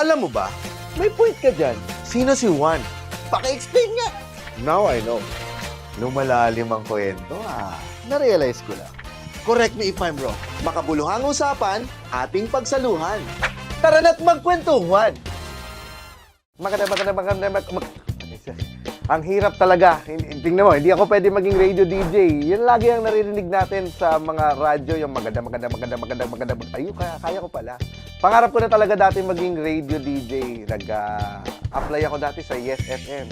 alam mo ba, may point ka dyan. Sino si Juan? Paki-explain nga. Now I know. Lumalalim ang kwento, Na-realize ko lang. Correct me if I'm wrong. Makabuluhang usapan, ating pagsaluhan. Tara na't magkwentuhan! Ang hirap talaga. Tingnan mo, hindi ako pwede maging radio DJ. Yan lagi ang naririnig natin sa mga radyo, yung maganda. Ayun, kaya ko pala. Pangarap ko na talaga dati maging radio DJ. Nag-apply ako dati sa Yes FM.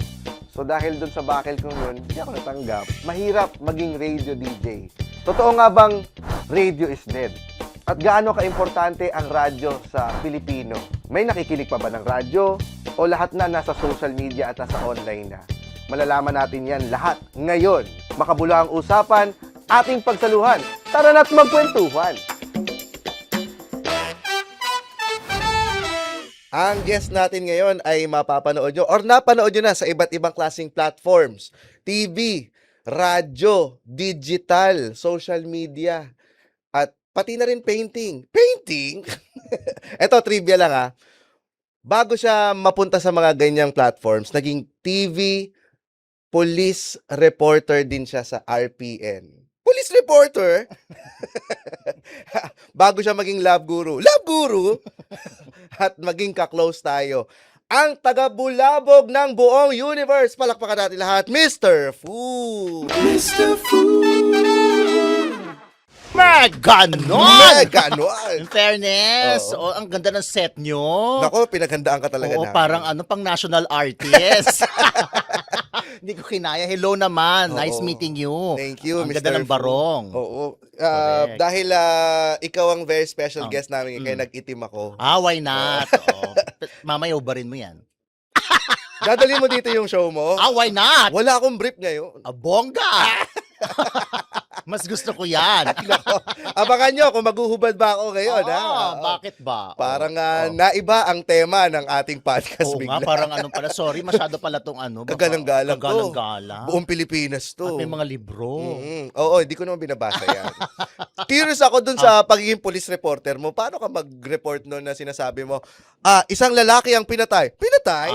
So dahil dun sa bakil kong yun, hindi ako natanggap. Mahirap maging radio DJ. Totoo nga bang radio is dead? At gaano ka-importante ang radyo sa Pilipino? May nakikinig pa ba ng radyo? O lahat na nasa social media at nasa online na? Malalaman natin yan lahat ngayon. Makabuluhang usapan, ating pagsaluhan. Tara na't magkwentuhan! Ang guest natin ngayon ay mapapanood nyo or napanood nyo na sa iba't ibang klaseng platforms. TV, radyo, digital, social media, at pati na rin painting. Painting? Eto, trivia lang Bago siya mapunta sa mga ganyang platforms, naging TV, police reporter din siya sa RPN. Police reporter? Bago siya maging love guru. Love guru? At maging ka-close tayo. Ang taga-bulabog ng buong universe. Palakpakan natin lahat, Mr. Fu! Mr. Food! Ganon! Ganon! In fairness, Oo. ang ganda ng set nyo. Nako, pinaghandaan ka talaga Oo, namin. parang pang national artist. Hindi ko kinaya. Hello naman. Oo. Nice meeting you. Thank you, Ang Mr. ganda ng Fu. barong. Oo. Correct. Dahil ikaw ang very special Oh. guest namin, kaya nag-itim ako. Why not? Oo. Mamaya ubarin mo yan. Dadalhin mo dito yung show mo? Why not? Wala akong brief ngayon. Bongga! Mas gusto ko yan. Abangan nyo kung maghuhubad ba ako ngayon. Bakit ba? Parang naiba ang tema ng ating podcast Oo bigla. nga, parang pala. Sorry, masyado pala tong baka Kagalang-galang to. kagalang-galang. Buong Pilipinas to. At may mga libro. Oo, hindi ko naman binabasa yan. Curious ako dun sa pagiging police reporter mo. Paano ka mag-report nun na sinasabi mo, isang lalaki ang pinatay? Pinatay?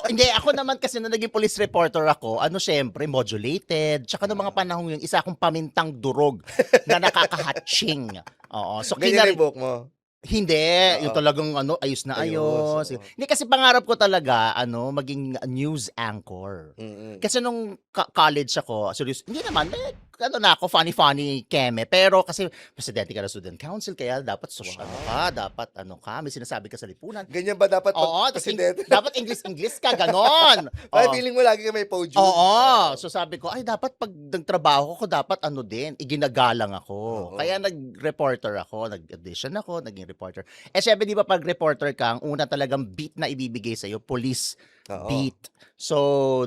Hindi. Ako naman kasi nung naging police reporter ako, syempre, modulated. Tsaka noong mga panahon yung isa akong pamintang durog na nakakahatching. Oo. So, Ganyan yung book mo. Hindi, yung talagang ayos na ayos. Oo. Hindi kasi pangarap ko talaga maging news anchor. Kasi nung college ako, serious, hindi naman, funny keme. Pero kasi presidente ka ng student council, kaya dapat social dapat may sinasabi ka sa lipunan. Ganyan ba dapat Oo, presidente? dapat English ka, ganon. Ay, feeling mo lagi ka may podium. Oo. So sabi ko, dapat pag nagtrabaho ko, dapat iginagalang ako. Oo. Kaya nag-reporter ako, nag-audition ako, naging reporter. Syempre, di ba pag reporter ka, ang una talagang beat na ibibigay sa'yo, police Oo. beat. So,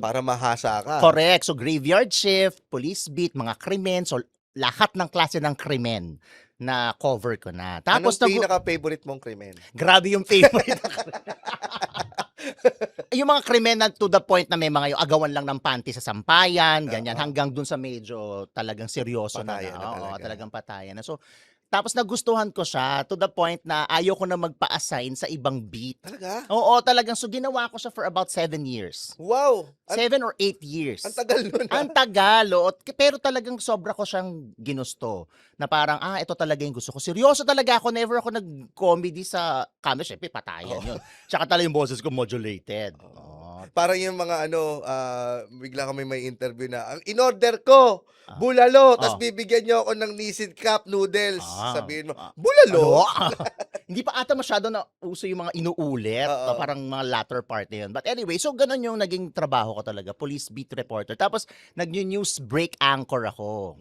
Para mahasa ka. correct. So, graveyard shift, police beat, mga krimen. So, lahat ng klase ng krimen na cover ko na. Tapos, Anong pinaka-favorite mong krimen? grabe yung favorite. Yung mga krimen na to the point na may mga yung agawan lang ng panty sa sampayan, ganyan, hanggang dun sa medyo talagang seryoso Patayan na Oo, talaga. talagang patayan na. So, tapos nagustuhan ko siya to the point na ayaw ko na magpa-assign sa ibang beat. Talaga? Oo, talagang. So, ginawa ko siya for about 7 years. Wow! 7 or 8 years. Ang tagal nun. Ang tagal, pero talagang sobra ko siyang ginusto. Na parang, ito talaga yung gusto ko. Seryoso talaga ako. Never ako nag-comedy sa camera. Siyempre, patayan yun. Tsaka talaga yung boses ko modulated. Parang yung mga bigla kami may interview na, ang in-order ko, bulalo, tapos bibigyan nyo ako ng Nissin Cup noodles. Sabihin mo, bulalo? Hindi pa ata masyado na uso yung mga inuulit. Parang mga latter part na yun. But anyway, so ganun yung naging trabaho ko talaga. Police beat reporter. Tapos, nag-news break anchor ako.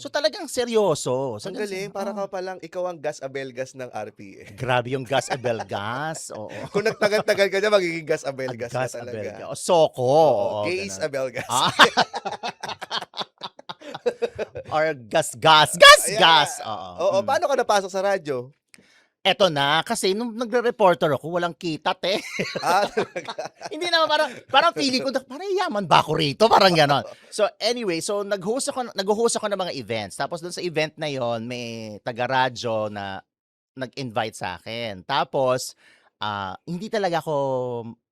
So talagang seryoso. Ang galing, para ka palang ikaw ang gas abelgas ng RPA. Grabe yung gas abelgas. Oo. Kung nagtagal-tagal ka na, magiging gas abelgas na Gas talaga. abelgas. O, soko. Oo, Gays ganun. abelgas. Or gas. Oo, paano ka napasok sa radyo? Eto na, kasi nung nagre-reporter ako, walang kita, te. Talaga. Hindi naman, parang feeling ko, parang yaman ba ako rito? Parang gano'n. So anyway, so nag-host ako ng mga events. Tapos doon sa event na yon may taga-radyo na nag-invite sa akin. Tapos, hindi talaga ako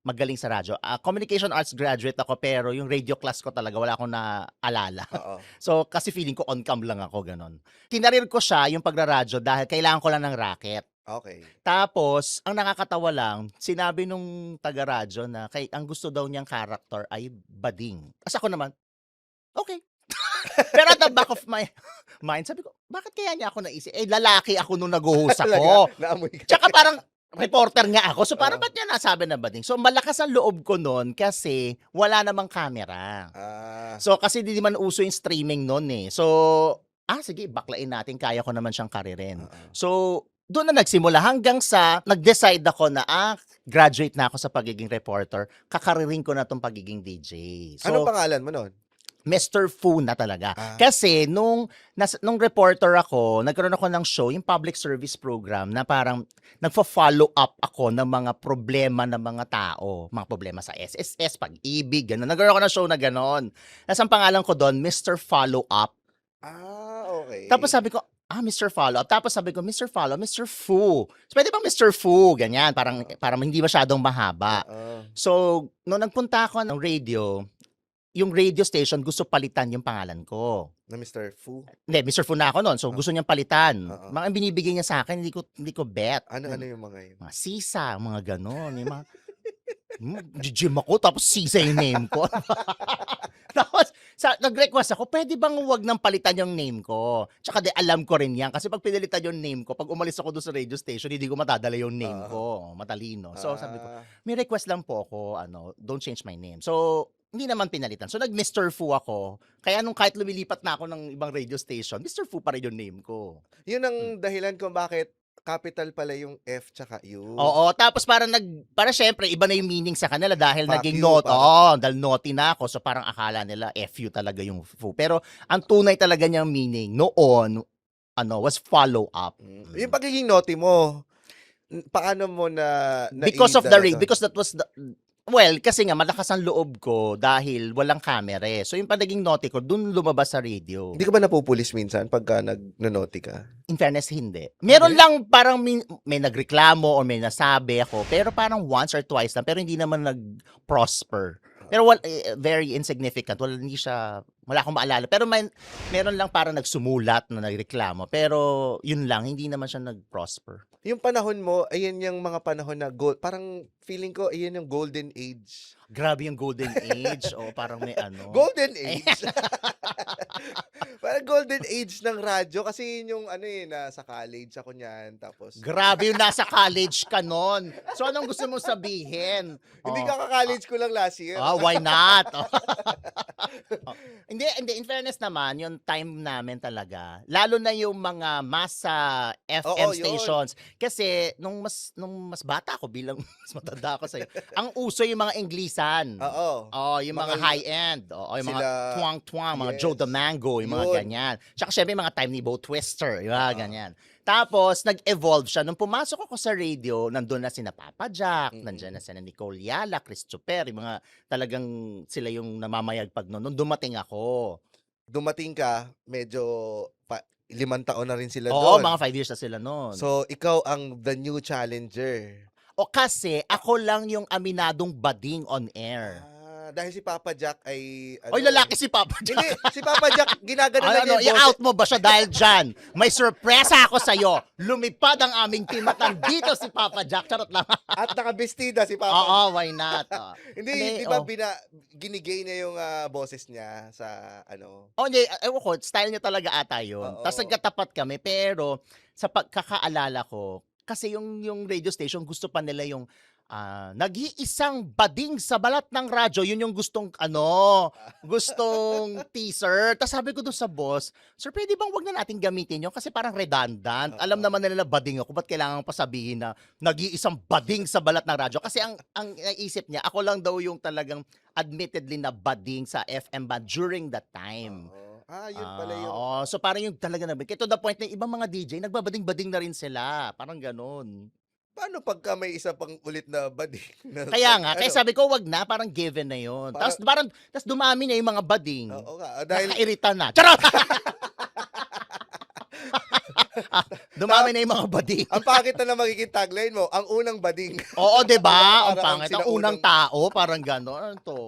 magaling sa radyo. Communication arts graduate ako pero yung radio class ko talaga wala akong naalala. Oo. So, kasi feeling ko on-cam lang ako, gano'n. Tinarir ko siya, yung pagraradyo, dahil kailangan ko lang ng racket. Okay. Tapos, ang nakakatawa lang, sinabi nung taga-radyo na ang gusto daw niyang character ay bading. As ako naman, okay. Pero at the back of my mind, sabi ko, bakit kaya niya ako naisip? Lalaki ako nung nag-host ako. Talaga? Naamoy ka? Tsaka parang reporter nga ako. So, parang Oo. ba't niya nasabi na bading? So, malakas ang loob ko nun kasi wala namang camera. So, kasi di man uso yung streaming nun eh. So, sige, baklain natin. Kaya ko naman siyang karirin. Oo. So, doon na nagsimula hanggang sa nag-decide ako na graduate na ako sa pagiging reporter. Kakaririn ko na tong pagiging DJ. So, Anong pangalan mo nun? Mr. Fu na talaga. Ah. Kasi nung reporter ako, nagkaroon ako ng show, yung public service program na parang nagfo-follow up ako ng mga problema ng mga tao. Mga problema sa SSS, pag-ibig, gano'n. Nagkaroon ako ng show na gano'n. Tapos ang pangalan ko doon, Mr. Follow Up. Okay. Tapos sabi ko, Mr. Follow Up. Tapos sabi ko, Mr. Follow, Mr. Fu. So, pwede bang Mr. Fu? Ganyan, parang hindi masyadong mahaba. So, nung nagpunta ako ng radio, yung radio station gusto palitan yung pangalan ko. Na Mr. Fu? Hindi, Mr. Fu na ako noon. So, gusto niyang palitan. Oo. Mga binibigay niya sa akin, hindi ko bet. Ano yung mga yun? Mga sisa, mga ganon. Yung mga, gym ako, tapos sisa yung name ko. Tapos, nag-request ako, pwede bang wag nang palitan yung name ko? Tsaka alam ko rin yan. Kasi pag pinalitan yung name ko, pag umalis ako doon sa radio station, hindi ko matadala yung name ko. Matalino. So, sabi ko, may request lang po ako, don't change my name. So, hindi naman pinalitan. So, nag-Mr. Fu ako. Kaya nung kahit lumilipat na ako ng ibang radio station, Mr. Fu pa rin yung name ko. Yun ang dahilan kung bakit capital pala yung F tsaka U. Oo, tapos para syempre, iba na yung meaning sa kanila dahil Fuck naging you, naughty. parang. Dahil naughty na ako. So, parang akala nila FU talaga yung Fu. Pero, ang tunay talaga niyang meaning noon, was follow up. Yung pagiging naughty mo, paano mo na Because of the naidala raid, to? because that was well, kasi nga malakas ang loob ko dahil walang camera eh. So yung pagiging naughty ko, dun lumabas sa radio. Hindi ka ba napupulis minsan pagka nag-naughty ka? In fairness, hindi. Meron lang parang may nagreklamo or may nasabi ako, pero parang once or twice lang, pero hindi naman nag-prosper. Pero very insignificant. Wala akong maalala. Pero meron lang parang nagsumulat na nagreklamo. Pero yun lang, hindi naman siya nag-prosper. Yung panahon mo, ayan yung mga panahon na parang feeling ko, ayan yung golden age. Grabe yung golden age. O parang may ano. Golden age? Parang golden age ng radyo. Kasi yun yung nasa college ako niyan. Tapos, Grabe yung nasa college ka nun. So anong gusto mong sabihin? hindi kaka-college ko lang last year. Why not? Hindi, in fairness naman, yung time namin talaga, lalo na yung mga massa FM Oo, yun. stations. Kasi nung mas bata ako bilang mas matanda ako sa'yo, ang uso yung mga Englisan. Oo. Yung mga Mga- high-end. Yung mga Sila- tuwang-tuwang, mga Yes. Joe the Mango, yung mga Yun. ganyan. Tsaka syempre yung mga time ni Bo Twister, yung mga ganyan. Tapos, nag-evolve siya. Nung pumasok ako sa radio, nandun na sina Papa Jack, nandiyan na sina Nicole Yala, Chris Chuper, yung mga talagang sila yung namamayagpag noon. Nung dumating ako. Dumating ka, medyo 5 taon na rin sila Oo, doon. mga 5 years na sila noon. So, ikaw ang the new challenger. Kasi ako lang yung aminadong bading on air. Dahil si Papa Jack ay... Oy, lalaki si Papa Jack. Hindi, si Papa Jack, ginagano lang niya yung i-out mo ba siya dahil dyan? May sorpresa ako sa'yo. Lumipad ang aming team at nandito si Papa Jack. Charot lang. At nakabestida si Papa Oo, why not? Hindi, di ba ginigay niya yung boses niya sa Hindi, ewan ko, style niya talaga ata yun. Oo. Tapos nagkatapat kami, pero sa pagkakaalala ko, kasi yung radio station, gusto pa nila yung nag-iisang bading sa balat ng radyo, yun yung gustong teaser. Tapos sabi ko doon sa boss, sir, pwede bang wag na natin gamitin yun? Kasi parang redundant. Alam naman nila bading ako, ba't kailangan pa sabihin na nag-iisang bading sa balat ng radyo? Kasi ang naisip niya, ako lang daw yung talagang admittedly na bading sa FM band during that time. Yun pala yun. So parang yung talaga naman. Kaya to the point na yung ibang mga DJ, nagbabading-bading na rin sila. Parang ganun. Paano pagka may isa pang ulit na bading? Kaya nga, kaya sabi ko, wag na, parang given na yun. Tapos dumami na yung mga bading. Oo nga, dahil... Nakairita na. Charot! Dumami na yung mga bading. Ang pangit na magiging tagline mo, ang unang bading. Oo, 'di ba? Ang Parang pangit. Ang unang tao, parang gano'n. Ano to?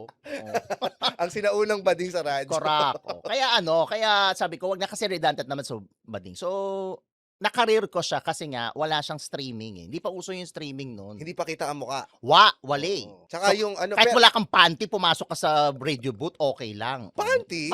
ang sinaunang bading sa radyo. Correct. Kaya sabi ko, wag na kasi redundant naman sa bading. So, nakareer ko siya kasi nga wala siyang streaming eh. Hindi pa uso yung streaming noon. Hindi pa kita ang mukha. Wali. Oo. Tsaka So, yung ano, kahit wala kang panty, pumasok ka sa radio booth, okay lang. panty.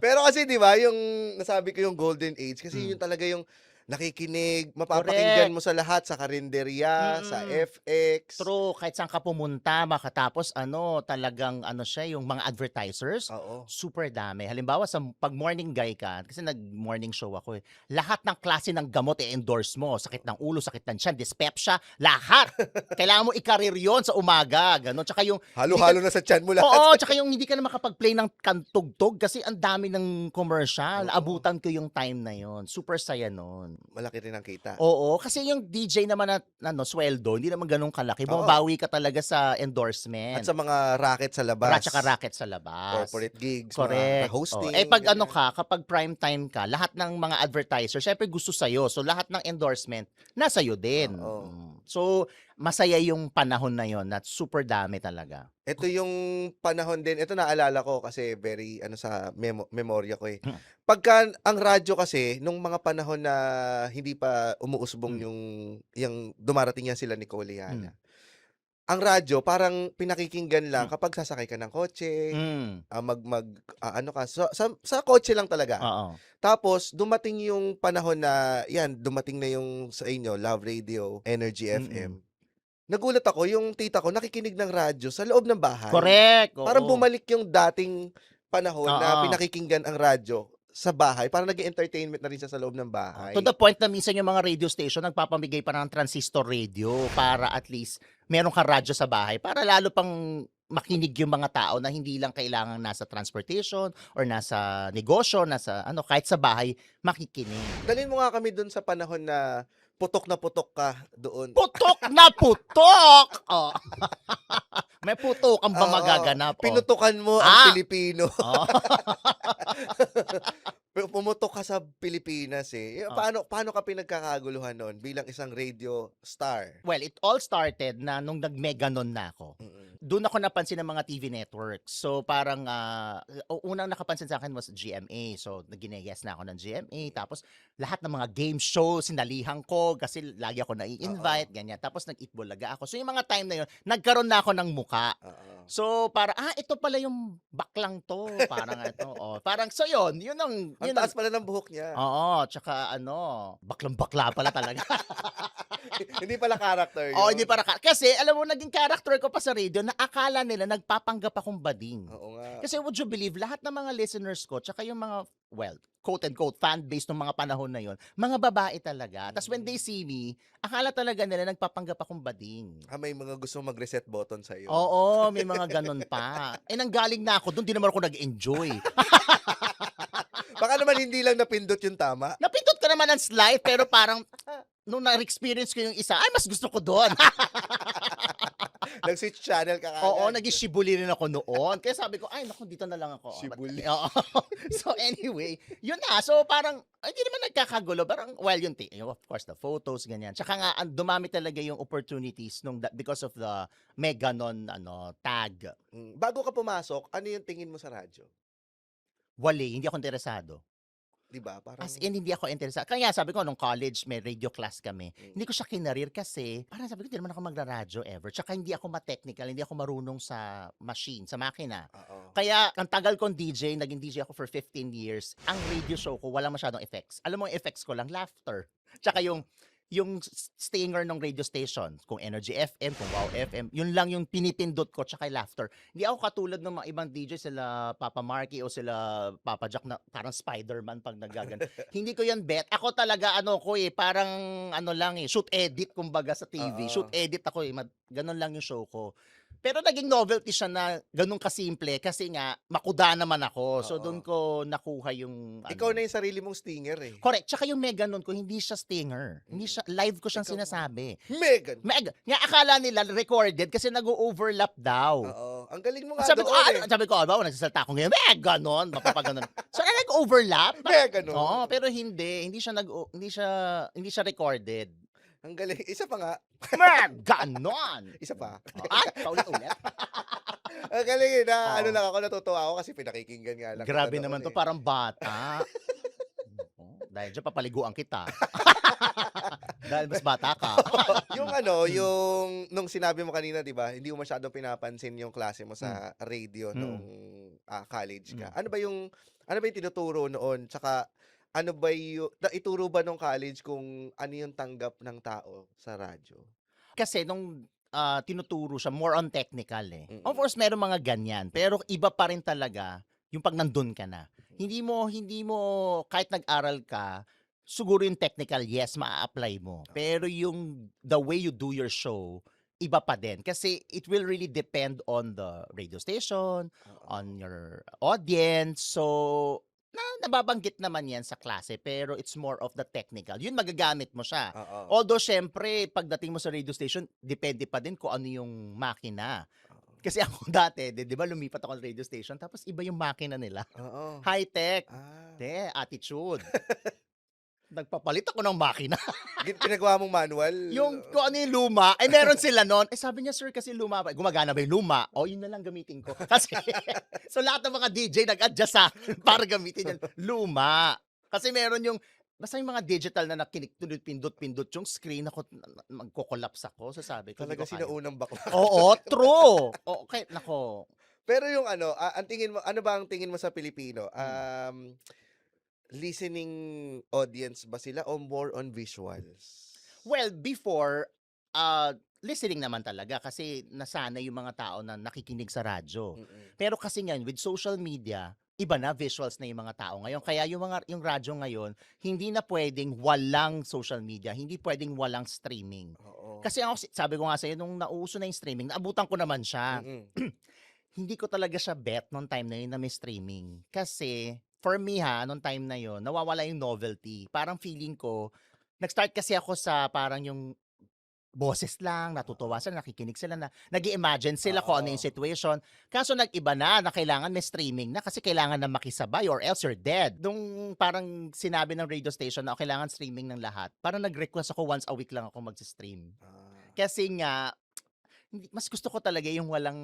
Pero kasi 'di ba, yung nasabi ko yung golden age kasi yun talaga yung nakikinig, mapapakinggan mo sa lahat, sa karinderya, sa Mm. FX. True, kahit saan ka pumunta, makatapos talagang siya, yung mga advertisers, Oo. super dami. Halimbawa, pag morning guy ka, kasi nag-morning show ako eh, lahat ng klase ng gamot i-endorse mo. Sakit ng ulo, sakit ng tiyan, dyspepsia, lahat. Kailangan mo i-career yun sa umaga. Ganon. Tsaka yung, Halo-halo na sa tiyan mo lahat. oo, tsaka yung hindi ka na makapag-play ng kantugtog kasi ang dami ng commercial. Oo. Abutan ko yung time na yon. Super saya nun. Malaki rin ang kita. Oo, kasi yung DJ naman na sweldo, hindi naman ganun kalaki. Oo. Bumabawi ka talaga sa endorsement. At sa mga racket sa labas. Tsaka racket sa labas. Corporate gigs, Correct. mga hosting. Pag ganyan. kapag prime time ka, lahat ng mga advertisers, syempre gusto sa'yo. So, lahat ng endorsement, nasa iyo din. Oo. So, masaya yung panahon na yon na super dami talaga. Ito yung panahon din, ito naalala ko kasi very sa memorya ko eh. Hmm. Pagka ang radyo kasi nung mga panahon na hindi pa umuusbong yung dumarating yan sila Nicole Liana. Ang radyo parang pinakikinggan lang kapag sasakay ka ng kotse, sa kotse lang talaga. Oo. Tapos dumating yung panahon na dumating na yung sa inyo Love Radio, Energy FM. Nagulat ako, yung tita ko nakikinig ng radyo sa loob ng bahay. Correct. Oo. Parang bumalik yung dating panahon na Oo. pinakikinggan ang radyo sa bahay. Parang naging entertainment na rin siya sa loob ng bahay. To the point na minsan yung mga radio station nagpapamigay pa ng transistor radio para at least meron kang radyo sa bahay para lalo pang makinig yung mga tao na hindi lang kailangan nasa transportation or nasa negosyo, nasa kahit sa bahay, makikinig. Dalhin mo nga kami dun sa panahon na putok na putok ka doon. Putok na putok! Oh. May putokan ba Oo, magaganap? Pinutukan mo Ah! ang Pilipino. Oh. Pumutok ka sa Pilipinas eh. Paano ka pinagkakaguluhan noon bilang isang radio star? Well, it all started na nung nag-meganon na ako. Doon ako napansin ng mga TV networks. So parang unang nakapansin sa akin was GMA. So nag-yes na ako ng GMA. Tapos lahat ng mga game shows, sinalihan ko kasi lagi ako nai-invite, ganyan. Tapos nag-Itbulaga ako. So yung mga time na yun, nagkaroon na ako ng muka. So para ito pala yung baklang to. Parang Parang so yun ang Ang taas pala ng buhok niya. Oo, tsaka baklang-bakla pala talaga. Hindi pala character yun. Oo, hindi para kasi alam mo naging character ko pa sa radio na akala nila nagpapanggap akong bading. Oo nga. Kasi would you believe lahat ng mga listeners ko tsaka yung mga quote and quote fan base ng mga panahon na yon, mga babae talaga. Tapos when they see me, akala talaga nila nagpapanggap akong bading. May mga gusto mag-reset button sa iyo. Oo, may mga ganun pa. Nanggaling na ako doon, di naman ako nag-enjoy. Baka naman hindi lang napindot yung tama. Napindot ko naman ang slide pero parang nung na-experience ko yung isa, mas gusto ko doon. Nag-switch channel ka kagad. Oo, naging shibuli rin ako noon. Kaya sabi ko, naku, dito na lang ako. Shibuli. Oo. So anyway, yun na. So parang, hindi naman nagkakagulo. Parang, of course, the photos, ganyan. Tsaka nga, dumami talaga yung opportunities because of the Meganon tag. Bago ka pumasok, ano yung tingin mo sa radyo? Hindi ako interesado. Diba? Parang... As in, hindi ako interesado. Kaya sabi ko, nung college, may radio class kami. Hindi ko siya kinarir kasi, parang sabi ko, hindi naman ako magra-radyo ever. Tsaka hindi ako ma-technical, hindi ako marunong sa machine, sa makina. Kaya, ang tagal kong DJ, naging DJ ako for 15 years, ang radio show ko, wala masyadong effects. Alam mo, yung effects ko lang, laughter. Tsaka yung stinger ng radio station, kung Energy FM, kung Wow FM, yun lang yung pinipindot ko, tsaka laughter. Hindi ako katulad ng mga ibang DJ, sila Papa Marky o sila Papa Jack na parang Spider-Man pag nagagan. Hindi ko yan bet. Ako talaga, parang lang shoot edit kumbaga sa TV. Shoot edit ako ganun lang yung show ko. Pero naging novelty siya na ganun kasimple kasi nga makuda naman ako. So doon ko nakuha yung Ikaw na yung sarili mong stinger eh. Correct. Tsaka yung Meganon ko, hindi siya stinger. Hindi siya, live ko siyang sinasabi. Megan! Nga akala nila recorded kasi nag-overlap daw. ang galing mo nga Sabi ko, doon ano? Sabi ko, ba, nagsasalita ako ngayon, ganon, mapapaganon. So, nag-overlap. Ganun. Oo, pero hindi siya recorded. Ang galing. Isa pa nga. Ganon. Isa pa. Paulit-ulit. Ang galing na, Oo. lang ako, natutuwa ako kasi pinakikinggan nga lang. Grabe kita naman noon to, parang bata. Dahil dyan, papaliguan kita. Dahil mas bata ka. yung nung sinabi mo kanina, 'di ba? Hindi mo masyadong pinapansin yung klase mo sa radio noong college ka. Ano ba yung tinuturo noon? Tsaka ano ba yung ituro ba nung college kung ano yung tanggap ng tao sa radyo? Kasi nung tinuturo siya, more on technical eh. Mm. Of course, meron mga ganyan. Pero iba pa rin talaga yung pag nandun ka na. Hindi mo, kahit nag-aral ka, siguro yung technical, yes, maa-apply mo. Pero yung the way you do your show, iba pa din. Kasi it will really depend on the radio station, on your audience. So, nababanggit naman yan sa klase, pero it's more of the technical. Yun, magagamit mo siya. Oo. Although, syempre, pagdating mo sa radio station, depende pa din kung ano yung makina. Kasi ako dati, di ba, lumipat ako sa radio station, tapos iba yung makina nila. Oo. High-tech. Ah. Attitude. Nagpapalit ako ng makina. Pinagawa mong manual? Yung kung ano yung luma, meron sila nun. Sabi niya, sir, kasi luma pa. Gumagana ba yung luma? Yun na lang gamitin ko. Kasi, so lahat ng mga DJ nag-adjust sa akin para gamitin yan. Luma. Kasi meron yung, basta yung mga digital na nakinig, pindot-pindot yung screen, ako, magko-collapse ako. So sabi ko, Talaga sinaunang bakla. Oo, true. Okay, nako. Pero yung ang tingin mo, ano ba ang tingin mo sa Pilipino? Listening audience ba sila o more on visuals? Well, before, listening naman talaga kasi nasanay yung mga tao na nakikinig sa radyo. Pero kasi ngayon, with social media, iba na, visuals na yung mga tao ngayon. Kaya yung radyo ngayon, hindi na pwedeng walang social media, hindi pwedeng walang streaming. Oo. Kasi ako, sabi ko nga sa'yo, nung nauso na yung streaming, naabutan ko naman siya. Hindi ko talaga siya bet nung time na yun na may streaming. Kasi, for me nung time na yun, nawawala yung novelty. Parang feeling ko, nag-start kasi ako sa parang yung boses lang, natutuwa sila, nakikinig sila na, nag-i-imagine sila kung ano yung situation. Kaso nag-iba na kailangan may streaming na kasi kailangan na makisabay or else you're dead. Nung parang sinabi ng radio station na kailangan streaming ng lahat, parang nag-request ako once a week lang ako mag-stream. Kasi nga, mas gusto ko talaga yung walang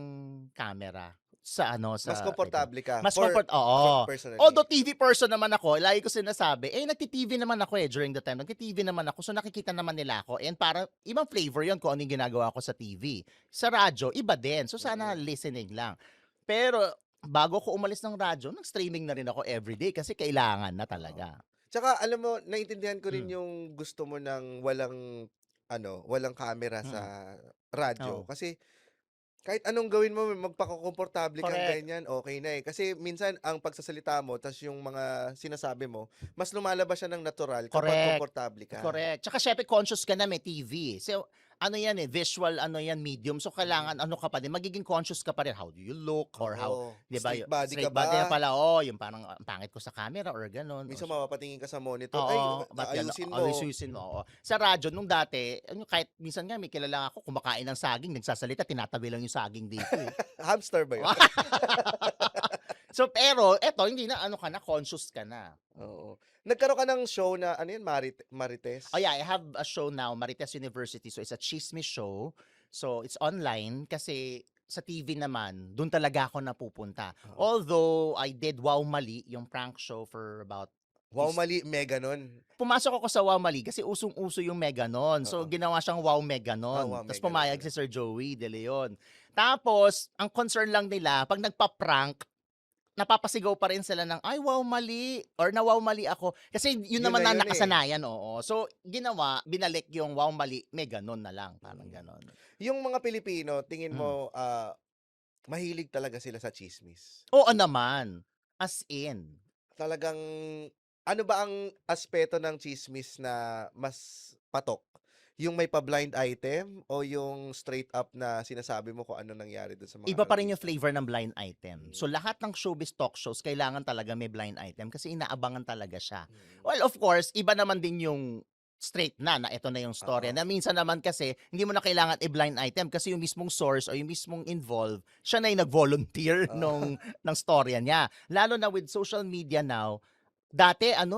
camera sa Mas komportable ka. Mas Personally. Although TV person naman ako, lagi ko sinasabi, nagti-TV naman ako during the time. Nagti-TV naman ako, so nakikita naman nila ako. And parang ibang flavor yon kung ano yung ginagawa ko sa TV. Sa radyo, iba din. So sana listening lang. Pero bago ko umalis ng radyo, nag-streaming na rin ako everyday kasi kailangan na talaga. Tsaka alam mo, naintindihan ko rin yung gusto mo ng walang camera sa radyo. Kasi kahit anong gawin mo, magpakakomportable kang Correct. ganyan, okay na eh. Kasi minsan, ang pagsasalita mo, tas yung mga sinasabi mo, mas lumalabas siya ng natural kapag Correct. komportable ka. Correct. Tsaka syempre conscious ka na may TV. So, visual, medium. So, kailangan, ka pa din, magiging conscious ka pa rin. How do you look? Or how, di ba? Straight body ka Straight ba? body na pala, yung parang ang pangit ko sa camera or gano'n. Minsan mapapatingin ka sa monitor, Ba't yan? ayusin mo. Ayusin mo, oo. Sa radyo, nung dati, kahit minsan nga may kilala ako, kumakain ng saging, nagsasalita, tinatabi lang yung saging dito. Hamster ba yun? So, pero, hindi na, conscious ka na. Oo. Nagkaroon ka ng show na, Marites? Oh yeah, I have a show now, Marites University. So, it's a chismis show. So, it's online kasi sa TV naman, doon talaga ako napupunta. Although, I did Wow Mali, yung prank show for about Wow Mali, mega nun. pumasok ako sa Wow Mali kasi usong-uso yung Meganon. So, ginawa siyang Wow Meganon. Wow Tapos Meganon. pumayag si Sir Joey De Leon. Tapos, ang concern lang nila, pag nagpa-prank, napapasigaw pa rin sila ng, ay, wow, mali. Or na wow, mali ako. Kasi yun Yun naman na na yun nakasanayan, oo. So, binalik yung wow, mali, may ganon na lang. Parang ganon. Yung mga Pilipino, tingin mo, mahilig talaga sila sa chismis. Oo naman. As in. Talagang, ano ba ang aspeto ng chismis na mas patok? Yung may pa-blind item o yung straight up na sinasabi mo kung ano nangyari doon sa mga Iba pa rin yung artista? flavor ng blind item. So, lahat ng showbiz talk shows, kailangan talaga may blind item kasi inaabangan talaga siya. Well, of course, iba naman din yung straight na ito na yung storya. Oo. Na minsan naman kasi, hindi mo na kailangan i-blind item kasi yung mismong source o yung mismong involved, siya na yung nag-volunteer Oo. ng storya niya. Lalo na with social media now, dati ang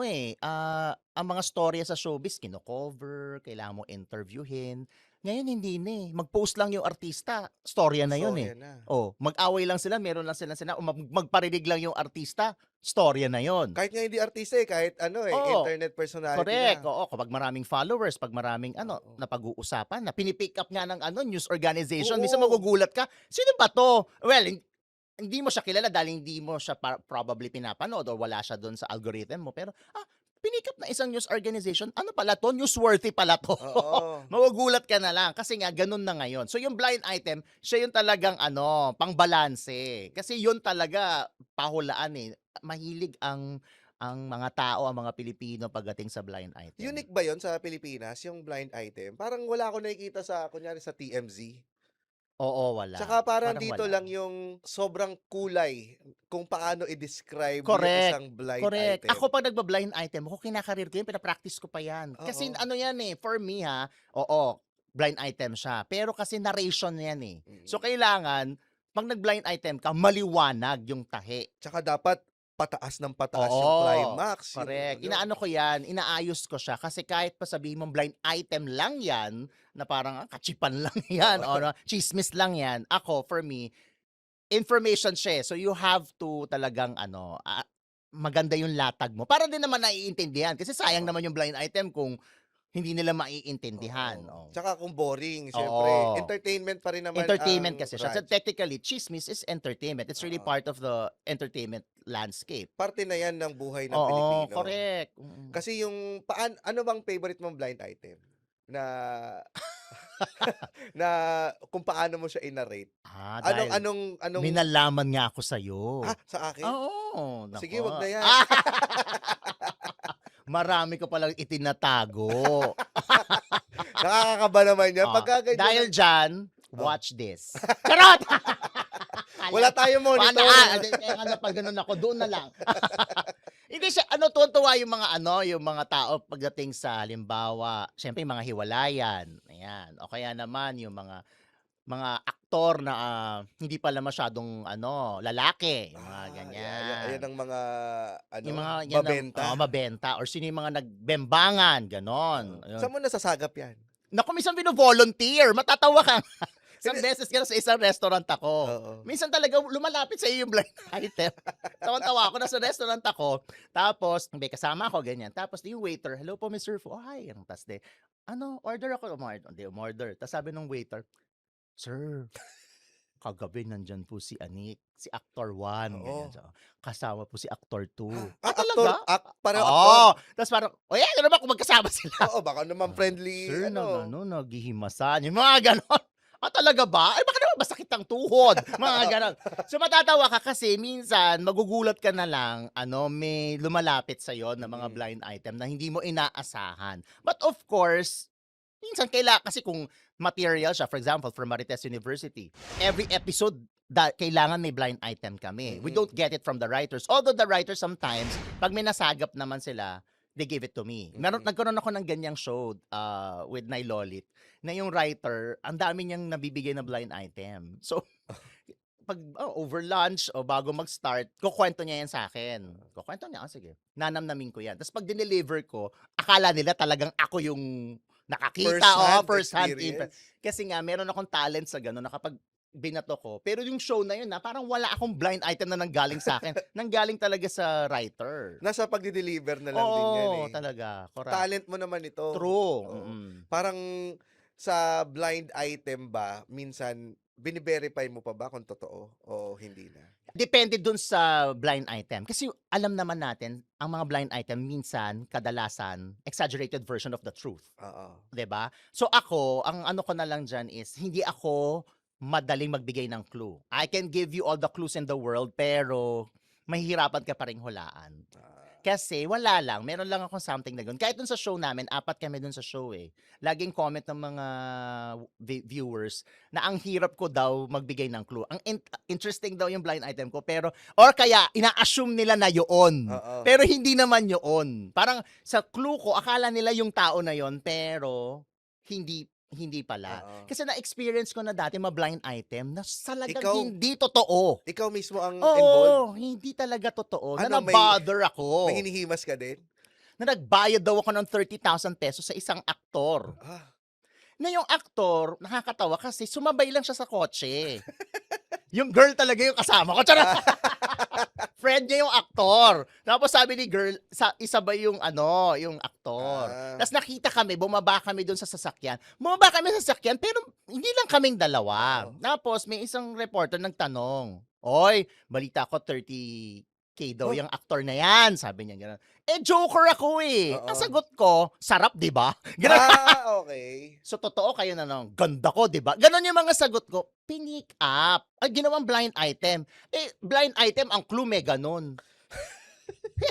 mga storya sa showbiz kino-cover, kailangan mo interviewin. Ngayon hindi na eh. Mag-post lang yung artista, storya na yun eh. Storya na. Oh, mag-away lang sila, meron lang sila o magparinig lang yung artista, storya na yun. Kahit nga hindi artista kahit Oo, internet personality correct. na. Oo, kapag maraming followers, pag maraming Oo. napag-uusapan, na pinipick up nga ng news organization, Oo. minsan magugulat ka, sino ba to? Well, hindi mo siya kilala dahil hindi mo siya probably pinapanood or wala siya doon sa algorithm mo. Pero, pinick up na isang news organization, ano pala to? Newsworthy pala to. Oo. Magugulat ka na lang kasi nga ganun na ngayon. So yung blind item, siya yung talagang pangbalanse. Kasi yun talaga pahulaan eh. Mahilig ang mga tao, ang mga Pilipino pagdating sa blind item. Unique ba yon sa Pilipinas, yung blind item? Parang wala ako nakikita kunyari sa TMZ. Oo, wala. Tsaka parang dito wala. lang yung sobrang kulay kung paano i-describe yung Correct. isang blind Correct. item. Ako pag nagba-blind item, kinakarir ko yun, pinapractice ko pa yan. Kasi Oo. ano yan eh, for me oo, blind item siya. Pero kasi narration yan eh. So kailangan, pag nag-blind item ka, maliwanag yung tahe. Tsaka dapat pataas ng pataas yung Oo, climax. correct. Inaano ko yan, inaayos ko siya. Kasi kahit pa sabihin mong blind item lang yan, na parang kachipan lang yan, o chismis lang yan. Ako, for me, information siya eh. So you have to talagang maganda yung latag mo. Para din naman naiintindihan. Kasi sayang naman yung blind item kung hindi nila maiintindihan. Oo. Oh. Tsaka kung boring, syempre. Oo. Entertainment pa rin naman Entertainment ang kasi siya. So radyo. technically, chismis is entertainment. It's really Oo. part of the entertainment landscape. Parte na yan ng buhay ng Oo, Pilipino. correct. Kasi yung, ano bang favorite mong blind item? Na na kung paano mo siya i-narrate? Dahil Anong may nalaman nga ako sa'yo. sa akin? Oo, Sige, nako. wag na yan. Marami ko palang itinatago. Nakakakaba naman yan. Pagka ganyan. Dahil dyan, watch this. Charot! Wala tayong monitor. Pag ganun ako, doon na lang. Hindi siya, tuwan-tuwa yung mga tao pagdating sa, halimbawa, syempre yung mga hiwalayan. Ayan. O kaya naman yung mga aktor na hindi pala masyadong lalaki, yung mga ganyan. Ayan ang mga Yung mga mabenta. mabenta or sino yung mga nagbembangan, ganon. Saan mo nasasagap yan? Naku, minsan bino-volunteer, matatawa ka. Isang beses ka sa isang restaurant ako. Oo. Minsan talaga lumalapit sa iyo yung blind item. Tawan-tawa ako, nasa restaurant ako. Tapos, may kasama ako, ganyan. Tapos yung waiter, hello po Mr. Fu. Oh, hi. Tapos order ako. Umorder. Tapos sabi ng waiter, sir, kagabi nandyan po si Anik, si Actor 1. Ganyan. So, kasama po si Actor 2. Talaga? Pareho Oo. actor? Tapos parang, ano ba kung magkasama sila? Oo, baka naman friendly. Sir, naghihimasan. Yung mga ganon. Talaga ba? Baka naman masakit ang tuhod. Mga ganon. So matatawa ka kasi minsan magugulat ka na lang, may lumalapit sa'yo na mga blind item na hindi mo inaasahan. But of course, minsan kasi kung material siya, for example, from Marites University, every episode, kailangan may blind item kami. We don't get it from the writers. Although the writers sometimes, pag may nasagap naman sila, they give it to me. Nagkaroon ako ng ganyang show with Nay Lolit na yung writer, ang dami niyang nabibigay na blind item. So, pag over lunch o bago mag-start, kukwento niya yan sa akin. Kukwento niya, sige, nanamnamin ko yan. Tapos pag dineliver ko, akala nila talagang ako yung nakakita. First-hand experience. Kasi nga, meron akong talent sa gano'n na kapag binato ko. Pero yung show na yun, parang wala akong blind item na nanggaling sa akin. Nanggaling talaga sa writer. Nasa pagdi-deliver na lang din yan Oo, talaga. Correct. Talent mo naman ito. True. Parang sa blind item ba, minsan, bini-verify mo pa ba kung totoo o hindi na? Depende dun sa blind item. Kasi alam naman natin, ang mga blind item minsan, kadalasan, exaggerated version of the truth. Oo. 'Di ba? So ako, ang ko na lang dyan is, hindi ako madaling magbigay ng clue. I can give you all the clues in the world, pero mahihirapan ka pa ring hulaan. Kasi wala lang, meron lang akong something na gano'n. Kahit dun sa show namin, 4 kami dun sa show, eh. Laging comment ng mga viewers na ang hirap ko daw magbigay ng clue. Ang interesting daw yung blind item ko, pero or kaya ina-assume nila na yoon. Oo. Pero hindi naman yoon. Parang sa clue ko, akala nila yung tao na yon, pero hindi pala. Oo. Kasi na-experience ko na dati ma-blind item na talagang Ikaw- hindi totoo. Ikaw mismo ang involved? Oo, hindi talaga totoo. Ano, Na na-bother ako. May hinihimas ka din? Na nagbayad daw ako ng 30,000 pesos sa isang aktor. Ah, Na yung aktor, nakakatawa kasi sumabay lang siya sa kotse. Yung girl talaga yung kasama ko. Charot! Friend niya yung aktor. Tapos sabi ni girl, isabay yung yung aktor. Ah. Tapos nakita kami, bumaba kami doon sa sasakyan. Bumaba kami sa sasakyan, pero hindi lang kaming dalawa. Oo. Tapos may isang reporter nagtanong, "Oy, balita ko 30K daw Huh? yung aktor na yan." Sabi niya gano'n. Joker ako eh. Oo. Ang sagot ko, sarap, di ba? Ganun. Okay. So, totoo kayo na nang ganda ko, di ba? Ganon yung mga sagot ko. Pinick up. Ay, ginawang blind item. Blind item, ang clue may ganon.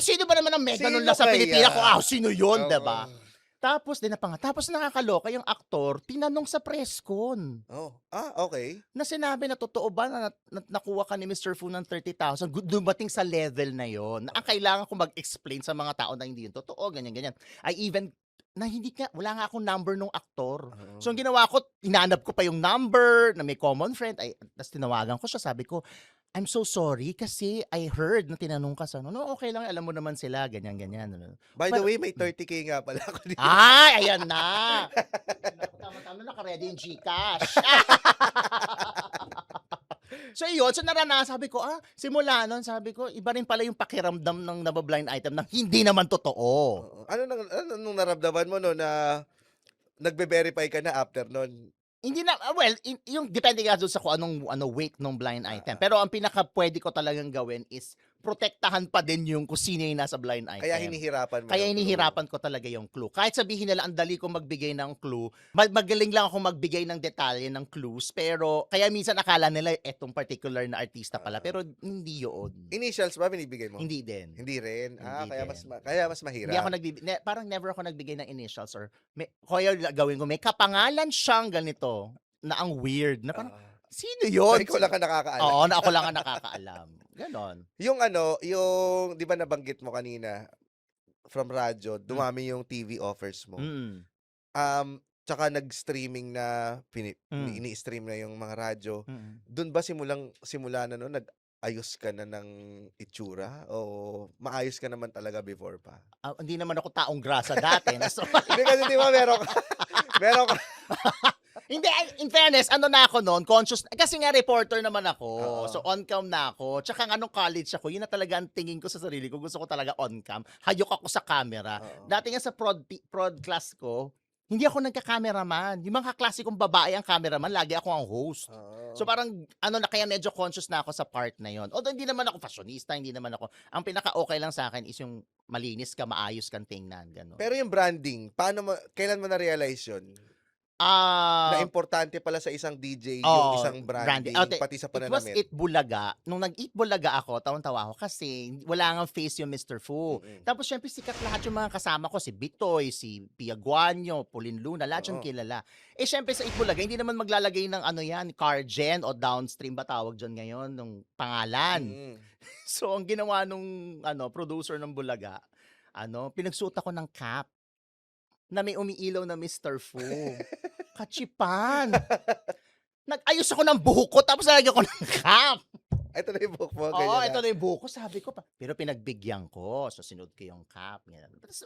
Sino ba naman ang may ganon Sino lang sa kaya? Pilipinas? Sino yun, Oo. di ba? Tapos, tapos nakakaloka yung aktor, tinanong sa press con Oh. Okay. na sinabi na totoo ba na nakuha ka ni Mr. Fu ng 30,000, dumating sa level na yon. Ang kailangan ko mag-explain sa mga tao na hindi yun totoo, ganyan-ganyan. I even, wala nga akong number nung aktor. Oo. So, ang ginawa ko, inanap ko pa yung number na may common friend. Tapos tinawagan ko siya, sabi ko, "I'm so sorry kasi I heard na tinanong ka sa no, okay lang, alam mo naman sila, ganyan-ganyan." By the Pero- way, may 30K nga pala ako dito. Ay, ayan na. Tama-tama, naka-ready yung Gcash. So yun, so naranasan, sabi ko, simula nun, sabi ko, iba rin pala yung pakiramdam ng nabablind item na hindi naman totoo. Oo. Ano nung naramdaman mo no na nagbe-verify ka na after nun? Hindi na, well, yung depende nga doon sa kung anong weight ng blind item. Pero ang pinaka pwede ko talagang gawin is protektahan pa din yung kung sino yung nasa blind item. Kaya hinihirapan mo. Kaya ng clue. hinihirapan ko talaga yung clue. Kahit sabihin nila, ang dali kong magbigay ng clue, magaling lang ako magbigay ng detalye ng clues, pero kaya minsan akala nila etong particular na artista pala, pero hindi yun. Initials ba binibigay mo? Hindi din. Hindi rin. Hindi Kaya din. kaya mas mahirap. Hindi ako parang never ako nagbigay ng initials or kaya gawin ko, may kapangalan siyang ganito na ang weird, na parang, sino yun? Ikaw lang ka nakakaalam. Oo, na ako lang ang nakakaalam. Ganon. Yung di ba nabanggit mo kanina, from radyo, dumami yung TV offers mo. Mm. Tsaka nag-streaming na, Mm. ini-stream na yung mga radyo. Mm. Doon ba simula na noon, nag-ayos ka na ng itsura? O maayos ka naman talaga before pa? Hindi naman ako taong grasa dati. Hindi kasi di ba meron ka. Hindi, in fairness, na ako noon, conscious, kasi nga reporter naman ako. Oo. So on-cam na ako. Tsaka nga nung college ako, yun na talaga ang tingin ko sa sarili ko. Gusto ko talaga on-cam. Hayok ako sa camera. Oo. Dati nga sa prod class ko, hindi ako nagka-cameraman. Yung mga kaklase kong babae ang cameraman, lagi ako ang host. Oo. So parang kaya medyo conscious na ako sa part na yon. Although hindi naman ako fashionista, hindi naman ako. Ang pinaka-okay lang sa akin is yung malinis ka, maayos kang tingnan, gano'n. Pero yung branding, kailan mo na-realize yun? Na importante pala sa isang DJ yung isang branding, pati sa It was pananamit. Eat Bulaga. Nung nag-Eat Bulaga ako, tawan-tawa ako kasi wala nga face yung Mr. Fu. Mm-mm. Tapos syempre sikat lahat yung mga kasama ko, si Bitoy, si Pia Guanyo, Pauline Luna, lahat yung Oo. kilala. Syempre sa Eat Bulaga, hindi naman maglalagay ng Cargen o downstream ba tawag dyan ngayon, ng pangalan. Mm-mm. So ang ginawa nung producer ng Bulaga, pinagsuot ako ng cap na may umiilaw na Mr. Fu. Kachipan. Nag-ayos ako ng buhok ko tapos nalagyan ko ng cap. Ito na yung book mo. Oo, ganyan ito na. na yung buhok ko. Sabi ko pa. Pero pinagbigyan ko. So, sinod ko yung cap. Ganyan. Tapos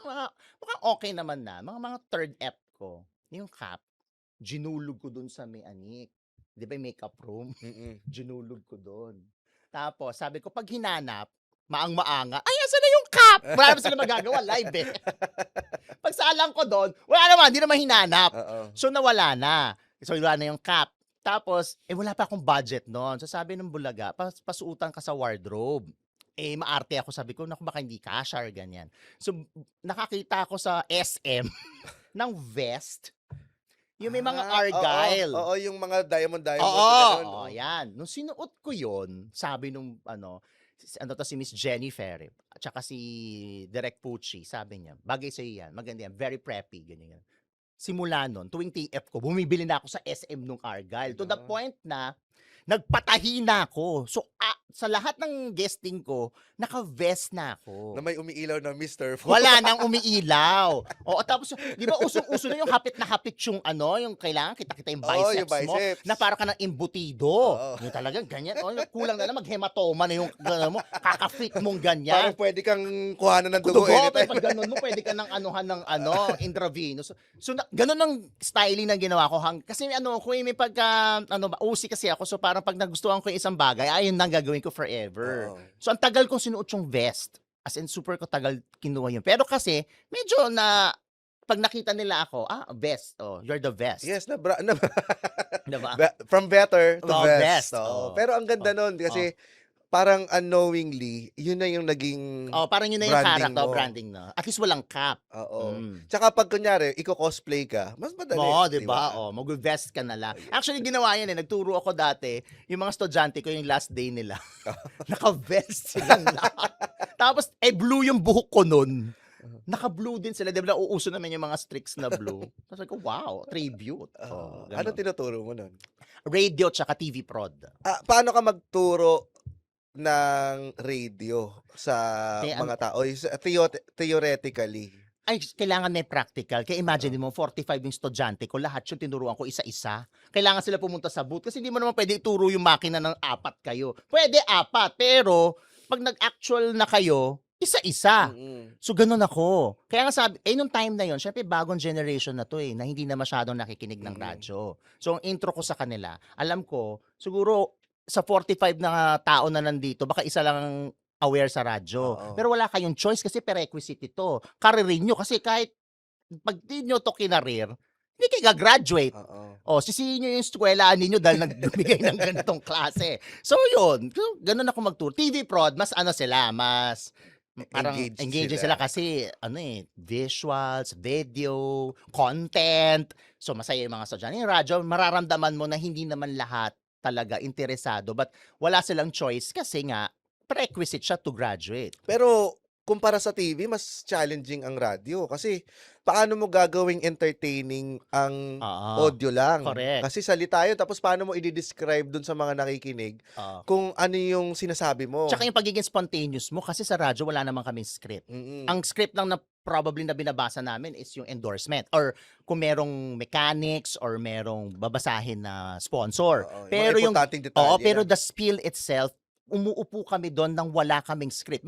mukhang okay naman na. Mga third F ko. Yung cap, ginulog ko dun sa may anik. Di ba yung makeup room? Mm-mm. Ginulog ko dun. Tapos, sabi ko, pag hinanap, maang-maanga, ay, asan na yung cap? Wala naman sila magagawa, live eh. Pag saalang ko doon, wala naman, hindi naman hinanap. Oo. So, nawala na. So, wala na yung cap. Tapos, wala pa akong budget noon. So, sabi ng Bulaga, pasuutan ka sa wardrobe. Maarte ako. Sabi ko, naku, baka hindi kasha or ganyan. So, nakakita ako sa SM ng vest. Yung may mga argyle. Oo, yung mga diamond. Oo, ganun, yan. Nung sinuot ko yon, sabi nung ano 'to, si Miss Jenny Ferre at saka si Direk Pucci, sabi niya, "Bagay sa'yo yan, maganda yan, very preppy," ganyan, ganyan. Simula nun, tuwing TF ko, bumibili na ako sa SM nung Argyle to the Ah. point na nagpatahi na ako. So, sa lahat ng guesting ko, naka-vest na Na ako. may umiilaw na Mr. Fu. Wala nang umiilaw. Oo, tapos, di ba usong-uso na yung hapit na hapit yung ano, yung kailangan kita-kita yung Oo, biceps, yung biceps. mo, na para ka ng embutido. Oo. Yung talagang ganyan. O, kulang na lang, maghematoma na yung, ano mo, kakafit mong ganyan. Parang pwede kang kuhanan ng dugo Dugo, anytime. pag ganun mo, pwede ka ng anuhan ng intravenous. So ganun ang styling na ginawa ko. Kasi kung may pagka, OC kasi ako. So parang pag nagustuhan ko yung isang bagay, ayun nang gagawin ko forever. Oo. So ang tagal kong sinuot yung vest. As in, super ko tagal kinuha yun. Pero kasi, medyo na, pag nakita nila ako, vest. Oh, you're the vest. Yes, Diba? from better to Oh, best. best. Oo. Oo. Pero ang ganda nun kasi parang unknowingly, yun na yung naging Oh, parang yun na yung branding character, mo. branding na. At least walang cap. Oo. Mm. Tsaka pag kunyari, iko-cosplay ka, mas madali. Oo, di ba? Oh, mag-vest ka na lang. Actually, ginawa yan Nagturo ako dati, yung mga estudyante ko, yung last day nila. Naka-vest silang lahat. Tapos, blue yung buhok ko nun. Naka-blue din sila. Di ba, uuso naman yung mga streaks na blue. Tapos ko, wow, tribute. Oh, Ano ganun. tinuturo mo nun? Radio tsaka TV prod. Paano ka magturo ng radio sa Kaya mga tao? Theoretically. Ay, kailangan may practical. Kaya imagine mo, 45 yung estudyante ko, lahat yung tinuruan ko isa-isa. Kailangan sila pumunta sa booth kasi hindi mo naman pwede ituro yung makina ng 4 kayo. Pwede 4, pero pag nag-actual na kayo, isa-isa. Mm-mm. So, ganun ako. Kaya nga sabi, nung time na yon, syempre bagong generation na to na hindi na masyadong nakikinig ng radyo. So, ang intro ko sa kanila, alam ko, siguro, sa 45 na tao na nandito, baka isa lang ang aware sa radyo. Oo. Pero wala kayong choice kasi prerequisite ito. Karirin nyo kasi kahit pag di nyo to kinarir, hindi kayo gagraduate. Oo. Sisihin nyo yung eskwelahan ninyo dahil nagbigay ng ganitong klase. So, yun. Ganun ako mag-tour. TV prod, mas sila, mas parang Engaged engaging sila. sila kasi visuals, video, content. So masaya yung mga estudyante. Yung radyo, mararamdaman mo na hindi naman lahat talaga interesado but wala silang choice kasi nga prerequisite siya to graduate. Pero kumpara sa TV, mas challenging ang radio kasi paano mo gagawing entertaining ang audio lang? Correct. Kasi salita yun, tapos paano mo i-describe dun sa mga nakikinig kung ano yung sinasabi mo? Tsaka yung pagiging spontaneous mo kasi sa radyo wala naman kaming script. Mm-mm. Ang script lang na probably na binabasa namin is yung endorsement or kung merong mechanics or merong babasahin na sponsor. Oo, Pero mga importanteng detalye pero lang. the spiel itself, umuupo kami doon nang wala kaming script.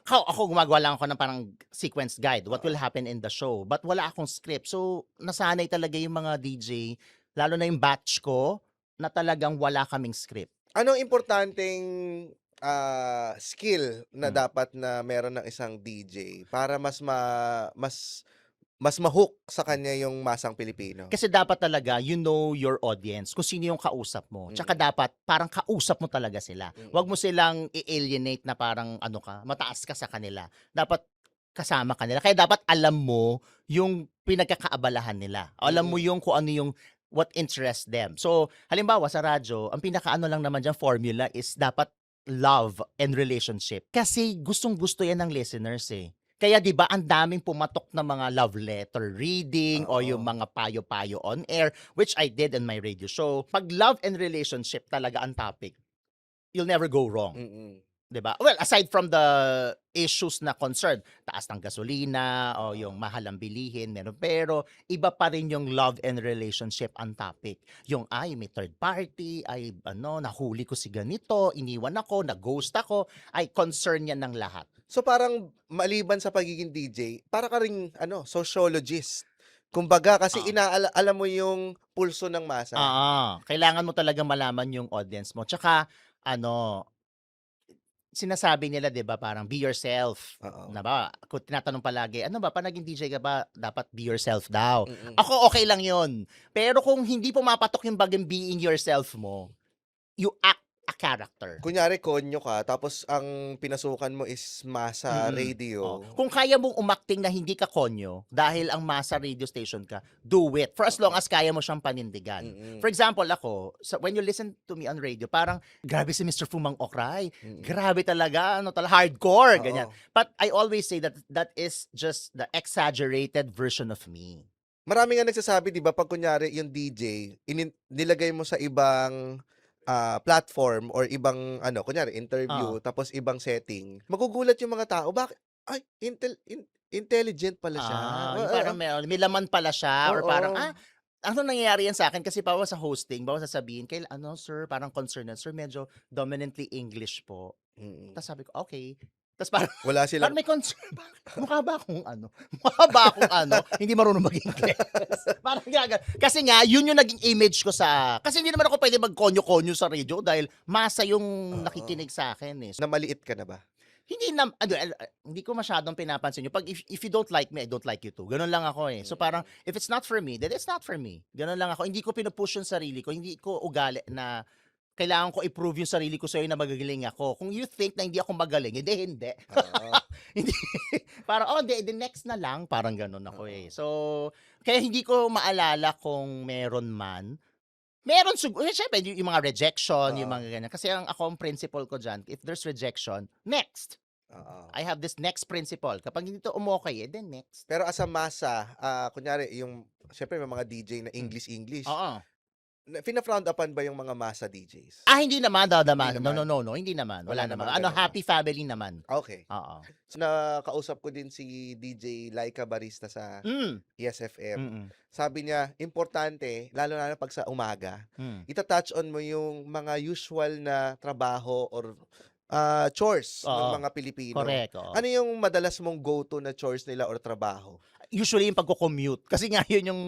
Ako gumagawa lang ako ng parang sequence guide, what will happen in the show. But wala akong script. So, nasanay talaga yung mga DJ, lalo na yung batch ko, na talagang wala kaming script. Anong importanteng skill na dapat na meron ng isang DJ para mas ma-hook sa kanya yung masang Pilipino? Kasi dapat talaga, you know your audience, kung sino yung kausap mo. Tsaka dapat, parang kausap mo talaga sila. Huwag mo silang i-alienate na parang mataas ka sa kanila. Dapat kasama kanila. Kaya dapat alam mo yung pinagkakaabalahan nila. Alam mo yung kung ano yung what interests them. So, halimbawa sa radyo, ang pinakaano lang naman dyan formula is dapat love and relationship. Kasi gustong-gusto yan ng listeners Kaya 'di ba ang daming pumatok na mga love letter reading o yung mga payo-payo on air, which I did in my radio show. Pag love and relationship talaga ang topic, you'll never go wrong. Mm-mm. 'Di ba? Well, aside from the issues na concerned, taas ng gasolina o yung mahal ang bilihin, pero iba pa rin yung love and relationship ang topic. Yung may third party, nahuli ko si ganito, iniwan ako, nag-ghost ako, ay concern yan ng lahat. So parang maliban sa pagiging DJ, para ka ring sociologist. Kumbaga kasi alam mo yung pulso ng masa. Kailangan mo talaga malaman yung audience mo. Tsaka sinasabi nila 'di ba parang be yourself. Na ba? Kung tinatanong palagi, pa naging DJ ka ba, dapat be yourself daw. Ako okay lang 'yon. Pero kung hindi pumapatok yung bagong being yourself mo, you act a character. Kunyari, konyo ka, tapos ang pinasukan mo is Masa Mm. Radio. Kung kaya mong umakting na hindi ka konyo dahil ang Masa radio station ka, do it. For as long as kaya mo siyang panindigan. Mm-mm. For example, ako, when you listen to me on radio, parang, grabe si Mr. Fumang Okray. Grabe talaga, hardcore, ganyan. Oo. But I always say that that is just the exaggerated version of me. Marami nga nagsasabi, di ba, pag kunyari yung DJ, nilagay mo sa ibang platform or ibang, kunyari, interview, tapos ibang setting, magugulat yung mga tao, bakit? Ay, intelligent pala siya. Yung parang may laman pala siya, or Oo. parang, ano nangyayari yan sa akin? Kasi bawa sa hosting, bawa sasabihin, sir, parang concerned, sir, medyo dominantly English po. Mm. Tapos sabi ko, okay. Tapos parang, Wala parang silang, may concern. Mukha ba akong hindi marunong mag-English? Parang gagal. Kasi nga, yun yung naging image ko kasi hindi naman ako pwede mag-konyo-konyo sa radio dahil masa yung nakikinig sa akin eh. na maliit ka na ba? Hindi ko masyadong pinapansin yun. Pag if you don't like me, I don't like you too. Ganun lang ako eh. So parang, if it's not for me, then it's not for me. Ganun lang ako. Hindi ko pinupush yung sarili ko. Hindi ko ugali na kailangan ko i-prove yung sarili ko sa'yo na magagaling ako. Kung you think na hindi ako magaling, hindi. Oo. Hindi. Parang, the next na lang. Parang ganun ako eh. So, kaya hindi ko maalala kung meron man. Meron siguro, syempre, yung mga rejection, yung mga ganyan. Kasi ang principle ko dyan, if there's rejection, next. Oo. I have this next principle. Kapag hindi to umokay, then next. Pero as a Masa, kunyari, syempre may mga DJ na English, Oo. fina-frown upan ba yung mga Masa DJs? Hindi naman. Hindi No, naman. hindi naman. Wala Wala naman. naman ganun. Happy family naman. Okay. Oo. So, nakausap ko din si DJ Laika Barista sa ESFM. Mm-mm. Sabi niya, importante, lalo na pag sa umaga, Mm. ita-touch on mo yung mga usual na trabaho or chores ng Oo. mga Pilipino. Correct. Oo. Ano yung madalas mong go-to na chores nila or trabaho? Usually yung pagko-commute. Kasi nga yun yung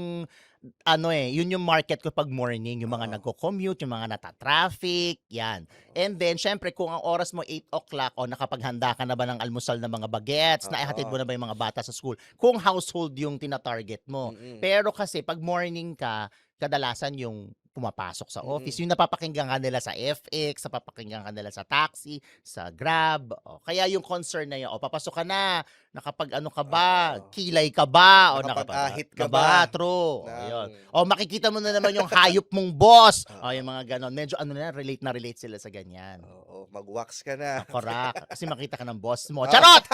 yun yung market ko pag morning, yung mga Oo. nagko-commute, yung mga nata-traffic, yan. And then, syempre, kung ang oras mo 8 o'clock, nakapaghanda ka na ba ng almusal ng mga bagets, Oo. naihatid mo na ba yung mga bata sa school, kung household yung tina-target mo. Mm-mm. Pero kasi, pag morning ka, kadalasan yung pumapasok sa office, yung napapakinggan ka nila sa FX, napapakinggan ka nila sa taxi, sa Grab. Kaya yung concern na yun, papasok ka na, nakapag-ano ka ba, Oo. kilay ka ba, Nakapag-ahit ka ba? true. Ng- Ayun. Makikita mo na naman yung hayop mong boss. Oo. Yung mga ganon. Medyo relate sila sa ganyan. Oo, mag-wax ka na. Correct. Kasi makita ka ng boss mo. Oo. Charot!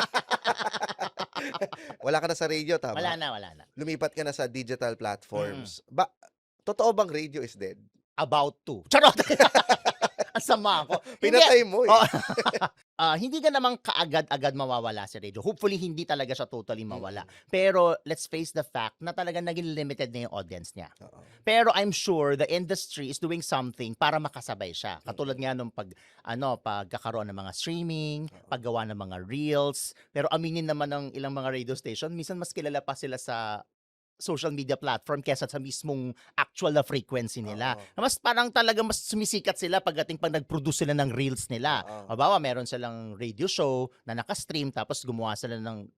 Wala ka na sa radio, tama? Wala na. Lumipat ka na sa digital platforms. Totoo bang radio is dead? About to. Charot! Ang sama ko. Pinatay mo eh. Oh, hindi ka naman kaagad-agad mawawala si radio. Hopefully, hindi talaga siya totally mawala. Pero, let's face the fact na talaga naging limited na yung audience niya. Oo. Pero I'm sure the industry is doing something para makasabay siya. Katulad nga nung pagkakaroon ng mga streaming, paggawa ng mga reels. Pero aminin naman ng ilang mga radio station, minsan mas kilala pa sila sa social media platform kesa sa mismong actual na frequency nila. Mas parang talaga mas sumisikat sila pag nag-produce sila ng reels nila. Oo. Halimbawa, meron silang radio show na naka-stream tapos gumawa sila ng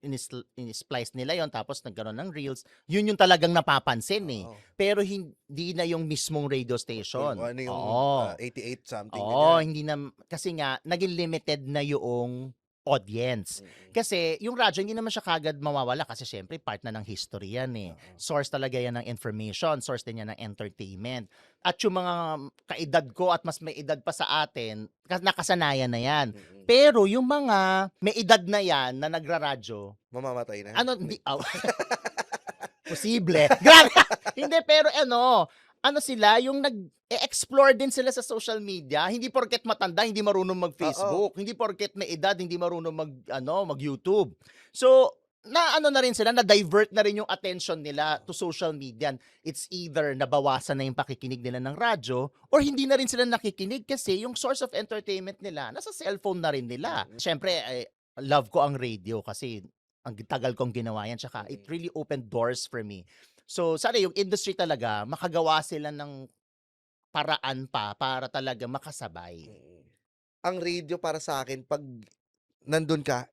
in-splice nila yon tapos nagkaroon ng reels. Yun yung talagang napapansin eh. Oo. Pero hindi na yung mismong radio station. Ano yung Oo. 88 something. Oo, ganyan. hindi na kasi nga naging limited na yung audience. Kasi yung radyo hindi naman siya kagad mawawala kasi syempre part na ng history yan eh. Oo. Source talaga yan ng information, source din yan ng entertainment. At yung mga kaedad ko at mas may edad pa sa atin, nakasanayan na yan. Pero yung mga may edad na yan na nagraradyo, Mamamatay na. hindi, posible. Grabe! Hindi, pero sila, yung nag-explore din sila sa social media, hindi porket matanda, hindi marunong mag-Facebook, hindi porket may edad, hindi marunong mag-YouTube. So, na rin sila, na-divert na rin yung attention nila to social media. It's either nabawasan na yung pakikinig nila ng radyo or hindi na rin sila nakikinig kasi yung source of entertainment nila, nasa cellphone na rin nila. Siyempre, love ko ang radio kasi ang tagal kong ginawa yan. Tsaka it really opened doors for me. So, sana yung industry talaga, makagawa sila ng paraan pa para talaga makasabay. Ang radio para sa akin, pag nandun ka,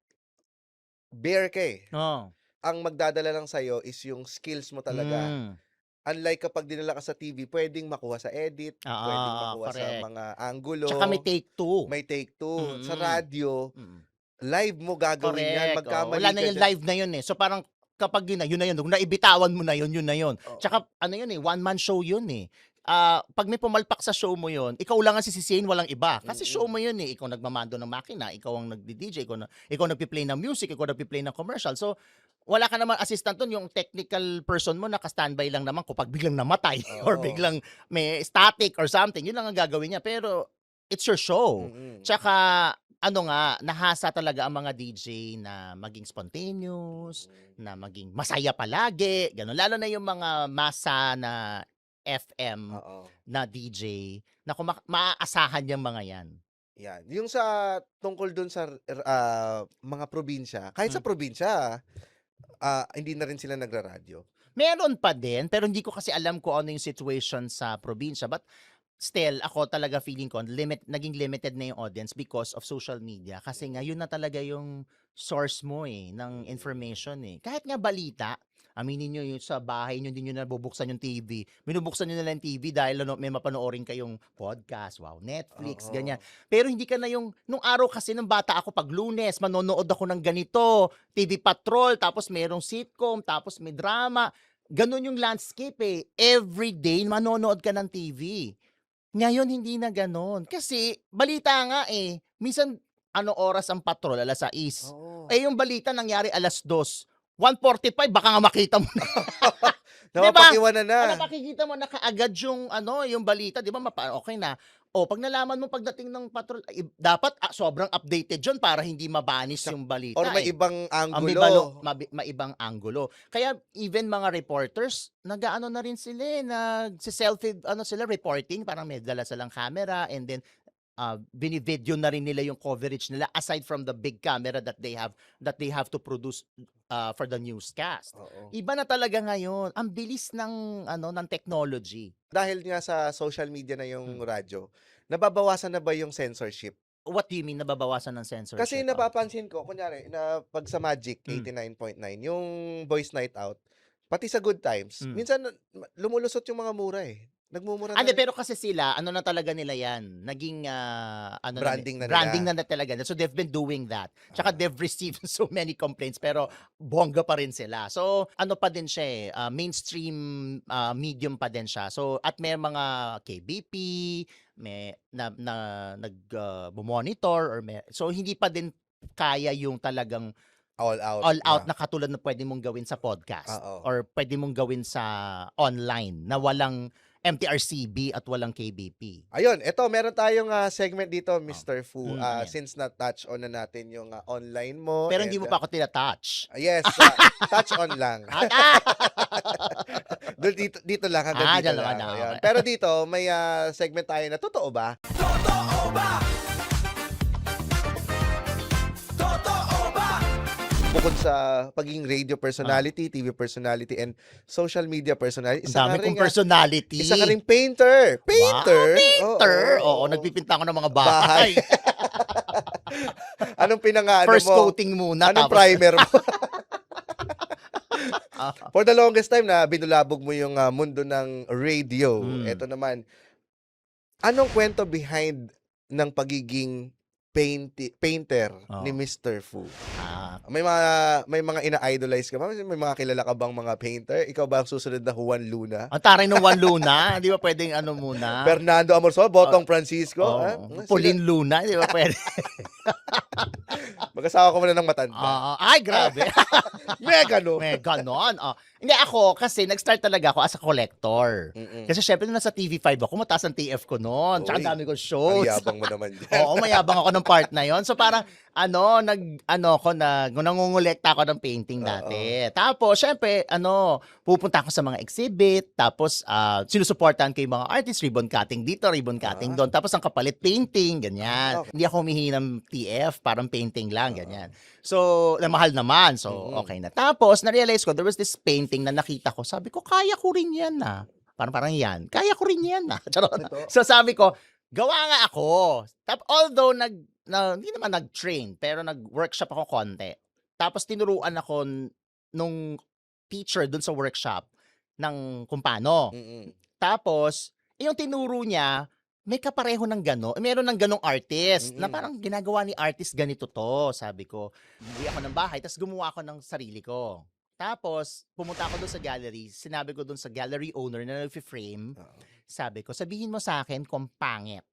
bare ka eh. Oh. Ang magdadala lang sa'yo is yung skills mo talaga. unlike kapag dinala ka sa TV, pwedeng makuha sa edit, pwedeng Oo, makuha sa correct. mga anggulo, Tsaka may take two. may take two. Sa Mm. radyo, Mm. live mo gagawin yan. Correct. Oh, Magkamali wala na ka yung dyan. live na yun eh. So parang kapag yun na yun. Kung naibitawan mo na yun na yun. Oo. Tsaka ano yun eh, one-man show yun eh. Pag may pumalpak sa show mo yun, ikaw lang ang sisisihin, walang iba. Kasi show mo yun eh. Ikaw nagmamando ng makina, ikaw ang nagdi-DJ, ikaw nagpi-play ng music, ikaw nagpi-play ng commercial. So, wala ka naman assistant dun, yung technical person mo naka-standby lang naman kapag biglang namatay or Oo. biglang may static or something, yun lang ang gagawin niya. Pero, it's your show. Mm-mm. Tsaka, ano nga, nahasa talaga ang mga DJ na maging spontaneous, na maging masaya palagi, gano'n. Lalo na yung mga masa na FM Oo. na DJ na kung maaasahan yung mga yan. Yan. Yung sa tungkol dun sa mga probinsya, kahit sa probinsya, hindi na rin sila nagraradyo. Meron pa din, pero hindi ko kasi alam kung ano yung situation sa probinsya. But still, ako talaga feeling ko, naging limited na yung audience because of social media. Kasi nga, yun na talaga yung source mo eh, ng information eh. Kahit nga balita, aminin nyo yung sa bahay nyo, hindi nyo nabubuksan yung TV. Binubuksan nyo na lang yung TV dahil may mapanoorin kayong podcast, wow, Netflix, Oo. ganyan. Pero hindi ka na nung araw kasi ng bata ako, pag Lunes, manonood ako ng ganito, TV Patrol, tapos merong sitcom, tapos may drama. Ganun yung landscape eh. Every day, manonood ka ng TV. Ngayon, hindi na ganun. Kasi, balita nga eh. Minsan, ano oras ang patrol? Alas 6. Oo. Eh, yung balita nangyari alas 2. 1:45, baka nga makita mo na. Napapakiwanan na. Makikita mo na kaagad yung, yung balita. Di ba, okay na. O, pag nalaman mo pagdating ng patrol, dapat sobrang updated yun para hindi mabanis yung balita. Or may eh. ibang May anggulo. ibang anggulo. Kaya even mga reporters, nag-ano na rin sila, nagse-selfie, sila reporting, parang may dala silang camera and then binivideo na rin nila yung coverage nila aside from the big camera that they have to produce for the newscast. Oo. Iba na talaga ngayon. Ang bilis ng ng technology. Dahil nga sa social media na yung radyo, nababawasan na ba yung censorship? What do you mean nababawasan ng censorship? Kasi napapansin ko, kunyari, na pag sa Magic 89.9, yung Boys Night Out, pati sa Good Times, minsan lumulusot yung mga mura eh. Nagmumura na. Pero kasi sila, na talaga nila yan, naging, Branding na nila. branding na talaga. So they've been doing that. Tsaka they've received so many complaints, pero bongga pa rin sila. So, pa din siya eh, mainstream medium pa din siya. So, at may mga KBP, may nag-monitor, so hindi pa din kaya yung talagang all out na katulad na pwede mong gawin sa podcast. Oo. Or pwede mong gawin sa online na walang MTRCB at walang KBP. Ayun, eto meron tayong segment dito, Mr. Fu. ayan. Since na-touch on na natin yung online mo. Pero hindi mo pa ako tinatouch. Yes, touch on lang. dito lang, hanggang dito dyan lang. naman, Ayan. okay. Pero dito, may segment tayo na totoo ba? Bukod sa pagiging radio personality, TV personality, and social media personality, Ang dami kong personality. isa ka ring painter. Painter? Wow, painter. Oo, Oo. nagpipinta ako ng mga bahay. Anong pinangaano First mo? coating muna. Anong tapos, primer mo? For the longest time na binulabog mo yung mundo ng radio. Ito naman, anong kwento behind ng pagiging painter ni Mr. Fu? May mga ina-idolize ka ba? May mga kilala ka bang mga painter? Ikaw ba ang susunod na Juan Luna? ang taray ng Juan Luna. Di ba pwedeng muna? Fernando Amorsol, Botong Francisco? Pauline Luna. Di ba pwede? Mag-asawa ko muna ng matanda. Ay, grabe. Mega, no? May ganon. Hindi ako, kasi nag-start talaga ako as a collector. Mm-mm. Kasi syempre nung nasa TV5 ako, mataas ang TF ko noon. Tsaka Uy, dami ko Ang shows. yabang mo naman dyan. Oo, mayabang ako ng part na yon. So parang nangungulekta ako ng painting dati. Tapos syempre, pupunta ako sa mga exhibit, tapos sinusuportahan ko yung mga artists, ribbon cutting dito, ribbon cutting doon. Tapos ang kapalit painting, ganyan. Okay. Hindi ako humihingi ng TF, parang painting lang, ganyan. So, na mahal naman. So, okay na. Tapos, na-realize ko, there was this painting na nakita ko. Sabi ko, kaya ko rin yan na. Parang yan. Kaya ko rin yan na. So, sabi ko, gawa nga ako. Although, hindi naman nag-train, pero nag-workshop ako konti. Tapos, tinuruan ako nung teacher dun sa workshop. ng kung paano. Mm. Tapos, yung tinuro niya, may kapareho ng meron ng ganong artist na Mm. parang ginagawa ni artist ganito to, sabi ko. Umuwi ako ng bahay, tapos gumawa ako ng sarili ko. Tapos, pumunta ako doon sa gallery, sinabi ko doon sa gallery owner na nag-frame, Oo. sabi ko, sabihin mo sa akin kung pangit.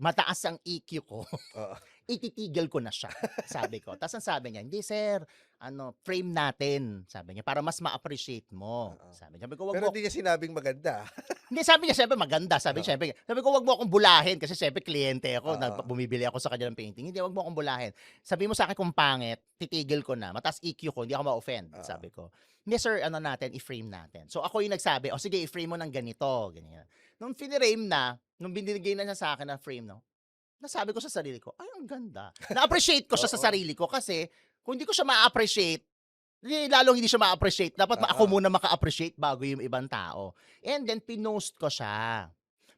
Mataas ang EQ ko. Oo. Ititigil ko na siya, sabi ko. Tapos ang sabi niya, hindi sir, frame natin, sabi niya, para mas ma-appreciate mo. Oo. Sabi niya, sabi ko, wag Pero mo, hindi niya sinabing maganda. hindi, sabi niya, siyempre maganda, sabi niya, sabi ko, wag mo akong bulahin, kasi siyempre kliyente ako, Oo. bumibili ako sa kanya ng painting, hindi, wag mo akong bulahin. Sabi mo sa akin kung pangit, titigil ko na, mataas EQ ko, hindi ako ma-offend, Oo. sabi ko. Hindi sir, natin, i-frame natin. So ako yung nagsabi, sige, i-frame mo ng ganito, ganyan. Nung finirame na, nung binigay na niya sa akin na frame, nasabi ko sa sarili ko, ay, ang ganda. Na-appreciate ko siya sa Oo. sarili ko kasi kung hindi ko siya ma-appreciate, lalong hindi siya ma-appreciate. Dapat ako muna maka-appreciate bago yung ibang tao. And then, pinost ko siya.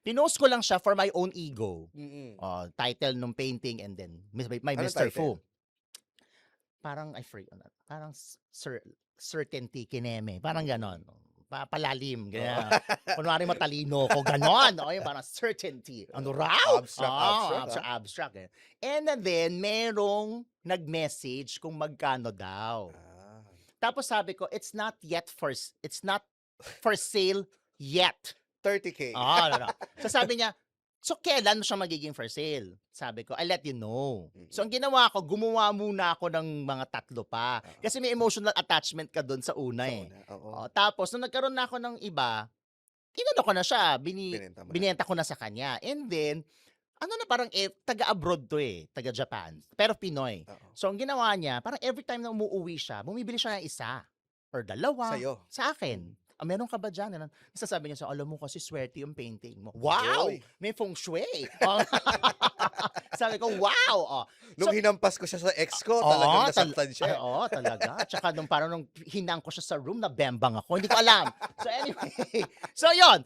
Pinost ko lang siya for my own ego. Mm. Title nung painting and then my Anong Mr. title? Fu. Parang, parang certainty kineme. Parang ganon. Palalim, ganyan. Kunwari matalino ko, ganon. O, yung parang certainty. Ano raw? Abstract. Eh. And then, merong nag-message kung magkano daw. Ah. Tapos sabi ko, it's not for sale yet. 30K. No. So sabi niya, so kailan siya magiging for sale? Sabi ko, I'll let you know. So ang ginawa ko, gumawa muna ako ng mga 3 pa. Kasi may emotional attachment ka doon sa una eh. Oo. Tapos, nung nagkaroon na ako ng iba, inano ko na siya, Binenta mo na. binenta ko na sa kanya. And then, parang taga-abroad to taga-Japan, pero Pinoy. Oo. So, ang ginawa niya, parang every time na umuwi siya, bumibili siya ng isa or 2 Sa'yo. sa akin. Meron ka ba dyan? Sasabi niya, alam mo kasi swerte yung painting mo. Wow! Uy. May feng shui. Sabi ko, wow! Nung hinampas ko siya sa ex ko, talagang nasaktan siya. Oo, talaga. Tsaka parang nung hinang ko siya sa room, nabembang ako. Hindi ko alam. So anyway, so yon.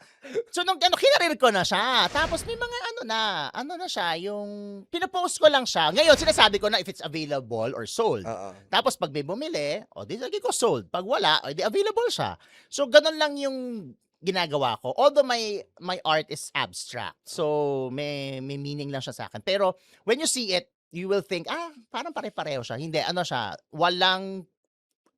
So nung kinarir ko na siya. Tapos may mga na siya, yung pinapost ko lang siya. Ngayon, sinasabi ko na if it's available or sold. Oo. Tapos pag may bumili, di lagi ko sold. Pag wala, di available siya. So ganun lang yung ginagawa ko. Although my art is abstract. So may meaning lang siya sa akin. Pero when you see it, you will think, parang pare-pareho siya. Hindi, siya, walang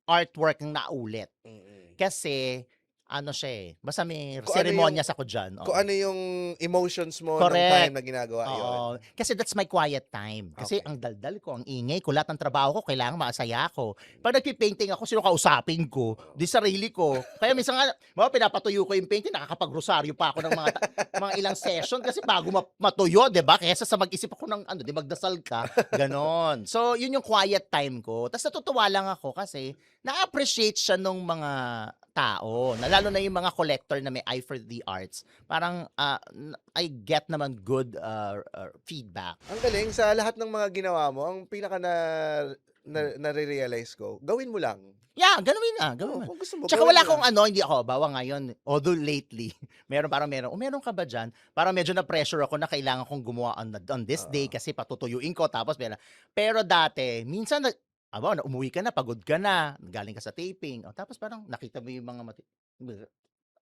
artwork na naulit. Mm-mm. Kasi, siya basta may Kung ano seremonyas ako dyan. Kung ano yung emotions mo nung Correct. time na ginagawa yun. Oo. Kasi that's my quiet time. Kasi Okay. ang daldal ko, ang ingay ko, lahat ng trabaho ko, kailangan masaya ako. Pag nagpipainting ako, sino kausapin ko? Di sarili ko. Kaya minsan nga, pinapatuyo ko yung painting, nakakapag-rosaryo pa ako ng mga ilang session kasi bago matuyo, di ba? Kesa sa mag-isip ako ng di magdasal ka. Ganon. So, yun yung quiet time ko. Tapos natutuwa lang ako kasi na-appreciate siya nung mga tao, lalo na yung mga collector na may eye for the arts. Parang I get naman good feedback. Ang galing, sa lahat ng mga ginawa mo, ang pinaka nare-realize ko, gawin mo lang. Yeah, gawin na. Kung gusto mo, Tsaka gawin wala mo akong lang. hindi ako, bawa ngayon, although lately, meron, meron ka ba dyan? Parang medyo na-pressure ako na kailangan kong gumawa on this day kasi patutuyuin ko, tapos pero dati, minsan, umuwi ka na, pagod ka na, galing ka sa taping, tapos parang nakita mo yung mga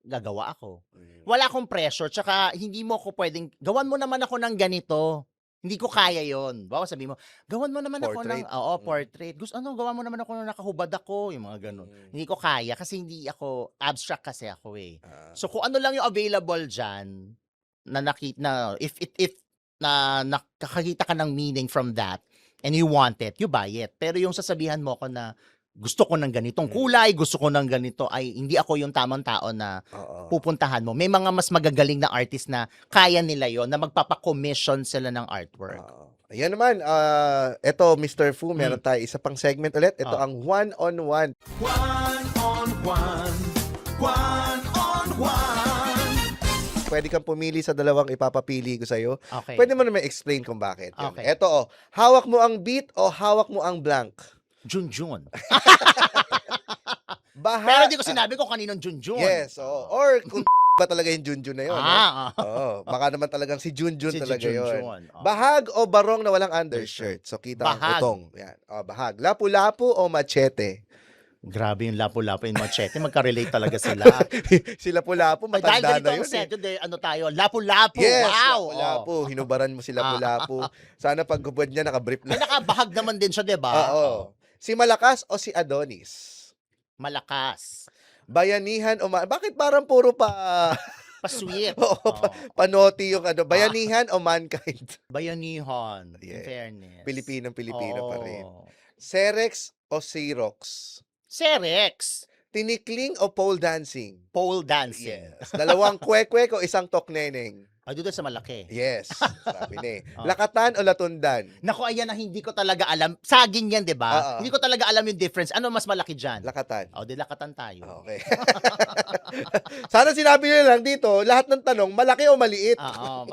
gagawa ako. Wala akong pressure, tsaka hindi mo ako pwedeng, gawan mo naman ako ng ganito. Hindi ko kaya yon. Bawa sabi mo, gawan mo naman ako ng, Portrait. portrait. Gawan mo naman ako ng nakahubad ako, yung mga ganun. Hindi ko kaya kasi hindi ako, abstract kasi ako eh. So kung ano lang yung available dyan, na if nakakita ka ng meaning from that, and you want it, you buy it. Pero yung sasabihan mo ko na gusto ko ng ganitong kulay, gusto ko ng ganito, ay hindi ako yung tamang tao na pupuntahan mo. May mga mas magagaling na artist na kaya nila yon na magpapa-commission sila ng artwork. Ayan naman, eto Mr. Fu, meron tayo isa pang segment ulit. Ito ang one-on-one. Pwede kang pumili sa dalawang ipapapili ko sa'yo. Okay. Pwede mo naman explain kung bakit. Yun. Okay. Eto, hawak mo ang beat o hawak mo ang blank? Junjun. Pero hindi ko sinabi ko kaninong Junjun. Yes, or kung ba talaga yung Junjun na yun. Baka naman talagang si Junjun talaga yun. Bahag o barong na walang undershirt? So kita ang Bahag. utong. Yan. Bahag. Lapu-lapu o machete? Grabe yung Lapu-Lapu and Machete. Magka-relate talaga sila. Sila Lapu-Lapu, Ay, dahil matanda ganito na ang yun eh. set, ano tayo, Lapu-Lapu. Yes, Wow! Lapu-Lapu. Hinubaran mo si Lapu-Lapu. Sana pag gubad niya, nakabrief May na. nakabahag naman din siya, di ba? Oo. Si Malakas o si Adonis? Malakas. Bayanihan o bakit parang puro pa Pa-sweet. Oo, panoti yung ano, bayanihan o mankind? Bayanihan. In Yeah. fairness. Pilipinong-Pilipino pa rin. Oo. Serex o Xerox? Serex. Tinikling o pole dancing? Pole dancing. Yes. Dalawang kwek-kwek o isang tokneneng? Ay, doon sa malaki. Yes. Sabi ni. Oh. Lakatan o latundan? Naku, ayan na hindi ko talaga alam. Saging yan, di ba? Oo. Hindi ko talaga alam yung difference. Ano mas malaki dyan? Lakatan. O, di lakatan tayo. Okay. Sana sinabi nyo lang dito, lahat ng tanong, malaki o maliit? Oo.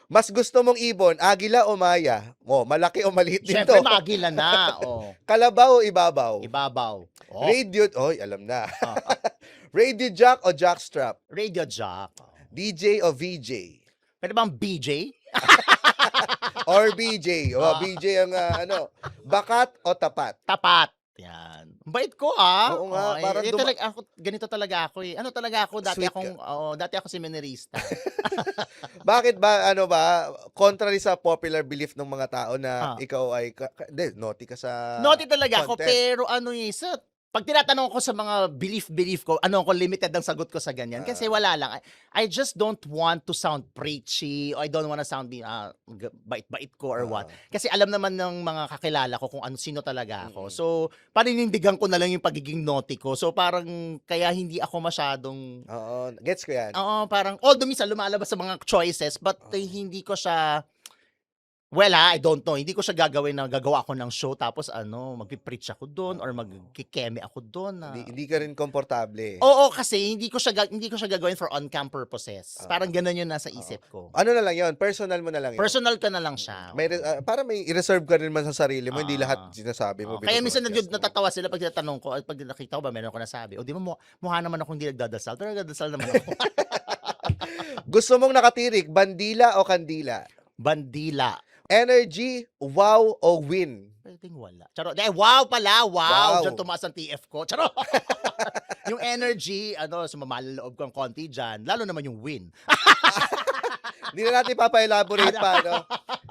Mas gusto mong ibon, agila o maya? O, malaki o maliit dito? Siyempre, magila na. O. Kalabaw o ibabaw? Ibabaw. O. Radio, oy, alam na. Oh. Radio jack o jockstrap? Radio jock. DJ o VJ? Pwede bang BJ? Or BJ? O, BJ ang bakat o tapat? Tapat. Yan. Bait ko ah. Oo nga, parang talaga ako, ganito talaga ako eh. Ano talaga ako, dati Sweet akong, dati ako seminarista. Bakit ba, contrary sa popular belief ng mga tao na ikaw ay, naughty ka sa Naughty talaga ako, content. pero pag tinatanong ko sa mga belief ko, limited ang sagot ko sa ganyan. Kasi wala lang. I just don't want to sound preachy, or I don't want to sound bait-bait ko or what. Kasi alam naman ng mga kakilala ko kung sino talaga ako. So, paninindigan ko na lang yung pagiging naughty ko. So, parang, kaya hindi ako masyadong... Oo, gets ko yan. Oo, parang, although minsan lumalabas sa mga choices, but hindi ko siya... Well, I don't know. Hindi ko siya gagawa ako ng show tapos magpi-preach ako doon or magkikeme ako doon. Hindi ka rin komportable. Oo, kasi hindi ko siya gagawin for on-cam purposes. Parang ganun yung nasa isip ko. Ano na lang yon, personal mo na lang yun. Personal ka na lang siya. Para may i-reserve ka rin man sa sarili mo, hindi lahat sinasabi mo. Kaya minsan binobroadcast mo. natatawa sila pag tinatanong ko, pag nakita ko ba meron ko nasabi. O di mo mukha naman akong hindi nagdadasal, pero nagdadasal naman ako. Gusto mong nakatirik, bandila o kandila? Bandila. Energy, wow o win? Pwedeng wala. Charot. Wow pala. Wow. Diyan tumaas ang TF ko. Charot. Yung energy, sumamala loob ko ang konti dyan. Lalo naman yung win. Hindi na natin papa-elaborate pa, no?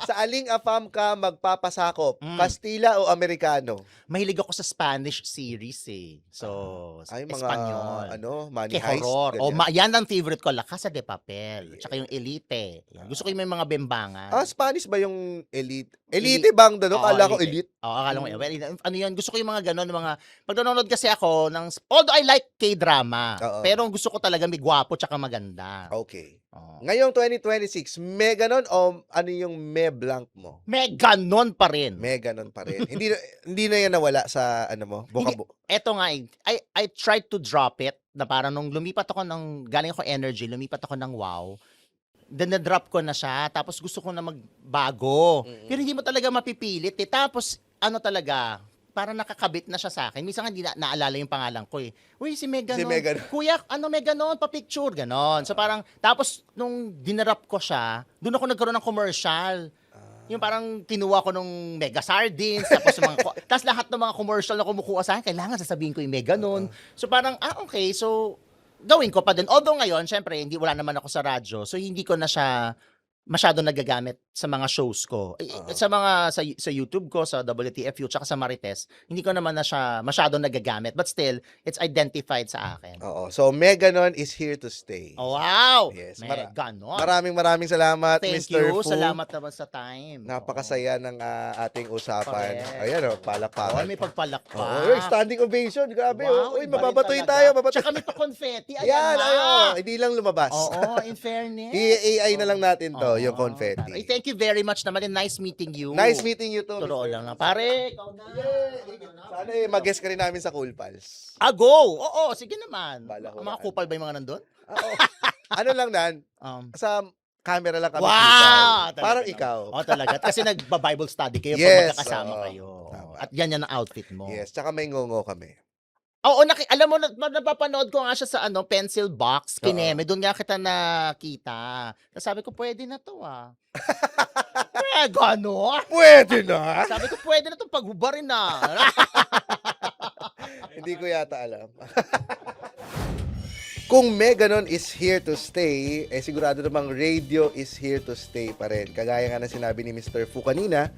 Sa aling afam ka magpapasakop? Kastila o Amerikano? Mahilig ako sa Spanish series eh. So, Ay, mga, Espanyol. money Ke heist. horror. ganyan. Yan ang favorite ko. La Casa de Papel. Tsaka yung Elite. Yan. Gusto ko yung may mga bembangan. Spanish ba yung elite? Elite bang doon? Oo, Kala ko elite. Oo, akala mo. Well, ano yan? Gusto ko yung mga ganon, pag nanonood kasi ako although I like K-drama, Oo. pero gusto ko talaga may gwapo tsaka maganda. Okay. Oo. Ngayong 2026, may ganon o ano yung me blank mo? May ganon pa rin. May ganon pa rin. hindi na yan nawala sa Eto nga, I tried to drop it na parang nung lumipat ako galing ako energy, lumipat ako ng wow. Then na-drop ko na siya, tapos gusto ko na magbago. Pero hindi mo talaga mapipilit eh. Tapos talaga, parang nakakabit na siya sa akin. Minsan hindi naalala yung pangalan ko eh. Uy, si Meganon. Si Meganon. Kuya, Meganon, pa-picture, ganon. So parang, tapos nung dinarap ko siya, doon ako nagkaroon ng commercial. Yung parang kinuha ko nung Mega Sardines, tapos tapos lahat ng mga commercial na kumukuha sa akin, kailangan sasabihin ko yung Meganon. So parang, okay, so gawin ko pa din. Although ngayon, syempre, wala naman ako sa radyo, so hindi ko na siya masyado nagagamit sa mga shows ko. Sa mga sa YouTube ko, sa WTFU, tsaka sa Marites, hindi ko naman na siya masyado nagagamit. But still, it's identified sa akin. Oo. So, Meganon is here to stay. Oh, wow! Yes. Meganon. Maraming salamat, Thank Mr. you. Fu. Salamat naman sa time. Napakasaya ng ating usapan. Correct. Ayan Oo, palakpakan. may pagpalakpak. Uy, standing ovation. Grabe. Wow, Uy, iba rin mababatuin talaga. tayo. Mababatuin. Tsaka may pa-confetti. Yan, na. hindi lang lumabas. Oo, in fairness. I-AI na lang natin to, yung Oo. confetti. Ay, thank you very much naman and nice meeting you. Nice meeting you too. Totoo Mr. lang na. Pare, ikaw na. Sana mag-guest ka rin namin sa Cool Pals. Go! Oo, sige naman. Bala ko Mga na. kupal ba yung mga nandun? Oo. Ano lang nan, sa camera lang kami. Wow! kita. Talaga Parang naman. ikaw. Oo, talaga. Kasi nagba-Bible study kayo Yes, pag magkakasama oo. kayo. Tama. At yan ang outfit mo. Yes, tsaka may ngongo kami. Oo, alam mo, napapanood ko nga siya sa pencil box, kineme. Doon nga kita nakita. Tapos sabi ko, pwede na to gano'n? Pwede na. Sabi ko, pwede na to paghubarin na. Hindi ko yata alam. Kung Meganon is here to stay, eh sigurado namang radio is here to stay pa rin. Kagaya nga na sinabi ni Mr. Fu kanina,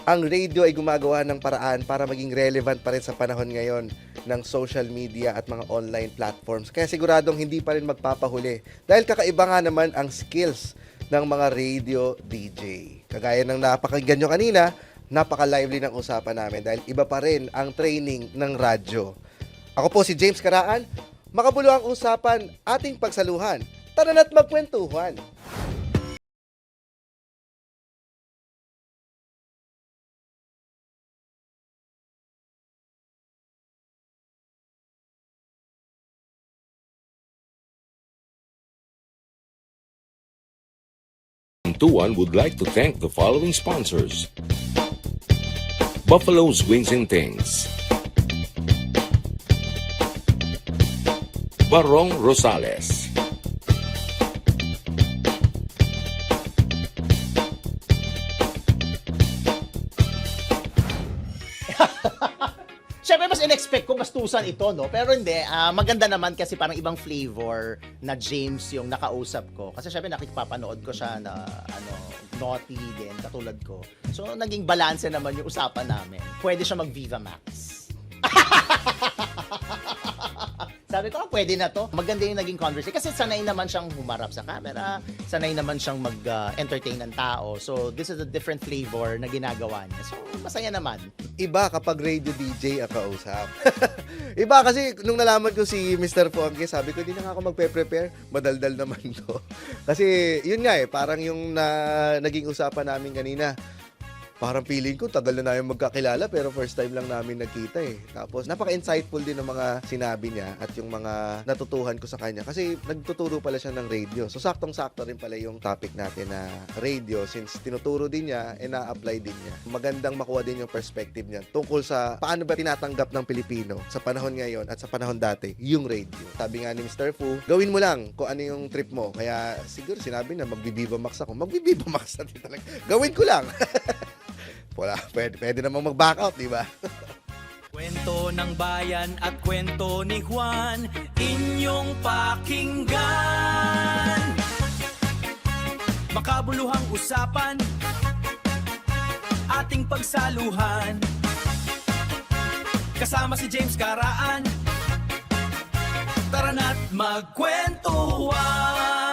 ang radio ay gumagawa ng paraan para maging relevant pa rin sa panahon ngayon ng social media at mga online platforms. Kaya siguradong hindi pa rin magpapahuli. Dahil kakaiba nga naman ang skills ng mga radio DJ. Kagaya ng napakinggan nyo kanina, napaka-lively ng usapan namin dahil iba pa rin ang training ng radyo. Ako po si James Karaan. Makabuluhang usapan, ating pagsaluhan. Tara na't magkwentuhan. Tuan would like to thank the following sponsors: Buffalo's Wings and Things, Barong Rosales, Siyempre, mas in-expect ko bastusan ito, no? Pero hindi, maganda naman kasi parang ibang flavor na James yung nakausap ko. Kasi syempre, nakikipapanood ko siya na, naughty din, katulad ko. So, naging balanse naman yung usapan namin. Pwede siya mag-Viva Max. Sabi ko, pwede na to. Maganda yung naging conversation. Kasi sanay naman siyang humarap sa camera. Sanay naman siyang mag-entertain ng tao. So, this is a different flavor na ginagawa niya. So, masaya naman. Iba kapag radio DJ ang kausap. Iba kasi nung nalaman ko si Mr. Fuangke, sabi ko, hindi na nga ako magpe-prepare. Madaldal naman to. Kasi yun nga parang yung naging usapan namin kanina. Parang feeling ko, tagal na namin magkakilala pero first time lang namin nagkita eh. Tapos napaka-insightful din ng mga sinabi niya at yung mga natutuhan ko sa kanya. Kasi nagtuturo pala siya ng radio. So saktong-sakto rin pala yung topic natin na radio since tinuturo din niya, na-apply din niya. Magandang makuha din yung perspective niya tungkol sa paano ba tinatanggap ng Pilipino sa panahon ngayon at sa panahon dati yung radio. Sabi nga ni Mr. Fu, gawin mo lang kung ano yung trip mo. Kaya siguro sinabi na magbibiba max ako. Magbibiba max natin talaga. Gawin ko lang. Wala, pwede namang mag-back out, di ba? Kwento ng bayan at kwento ni Juan, inyong pakinggan. Makabuluhang usapan, ating pagsaluhan. Kasama si James Karaan, tara na't magkwentuhan.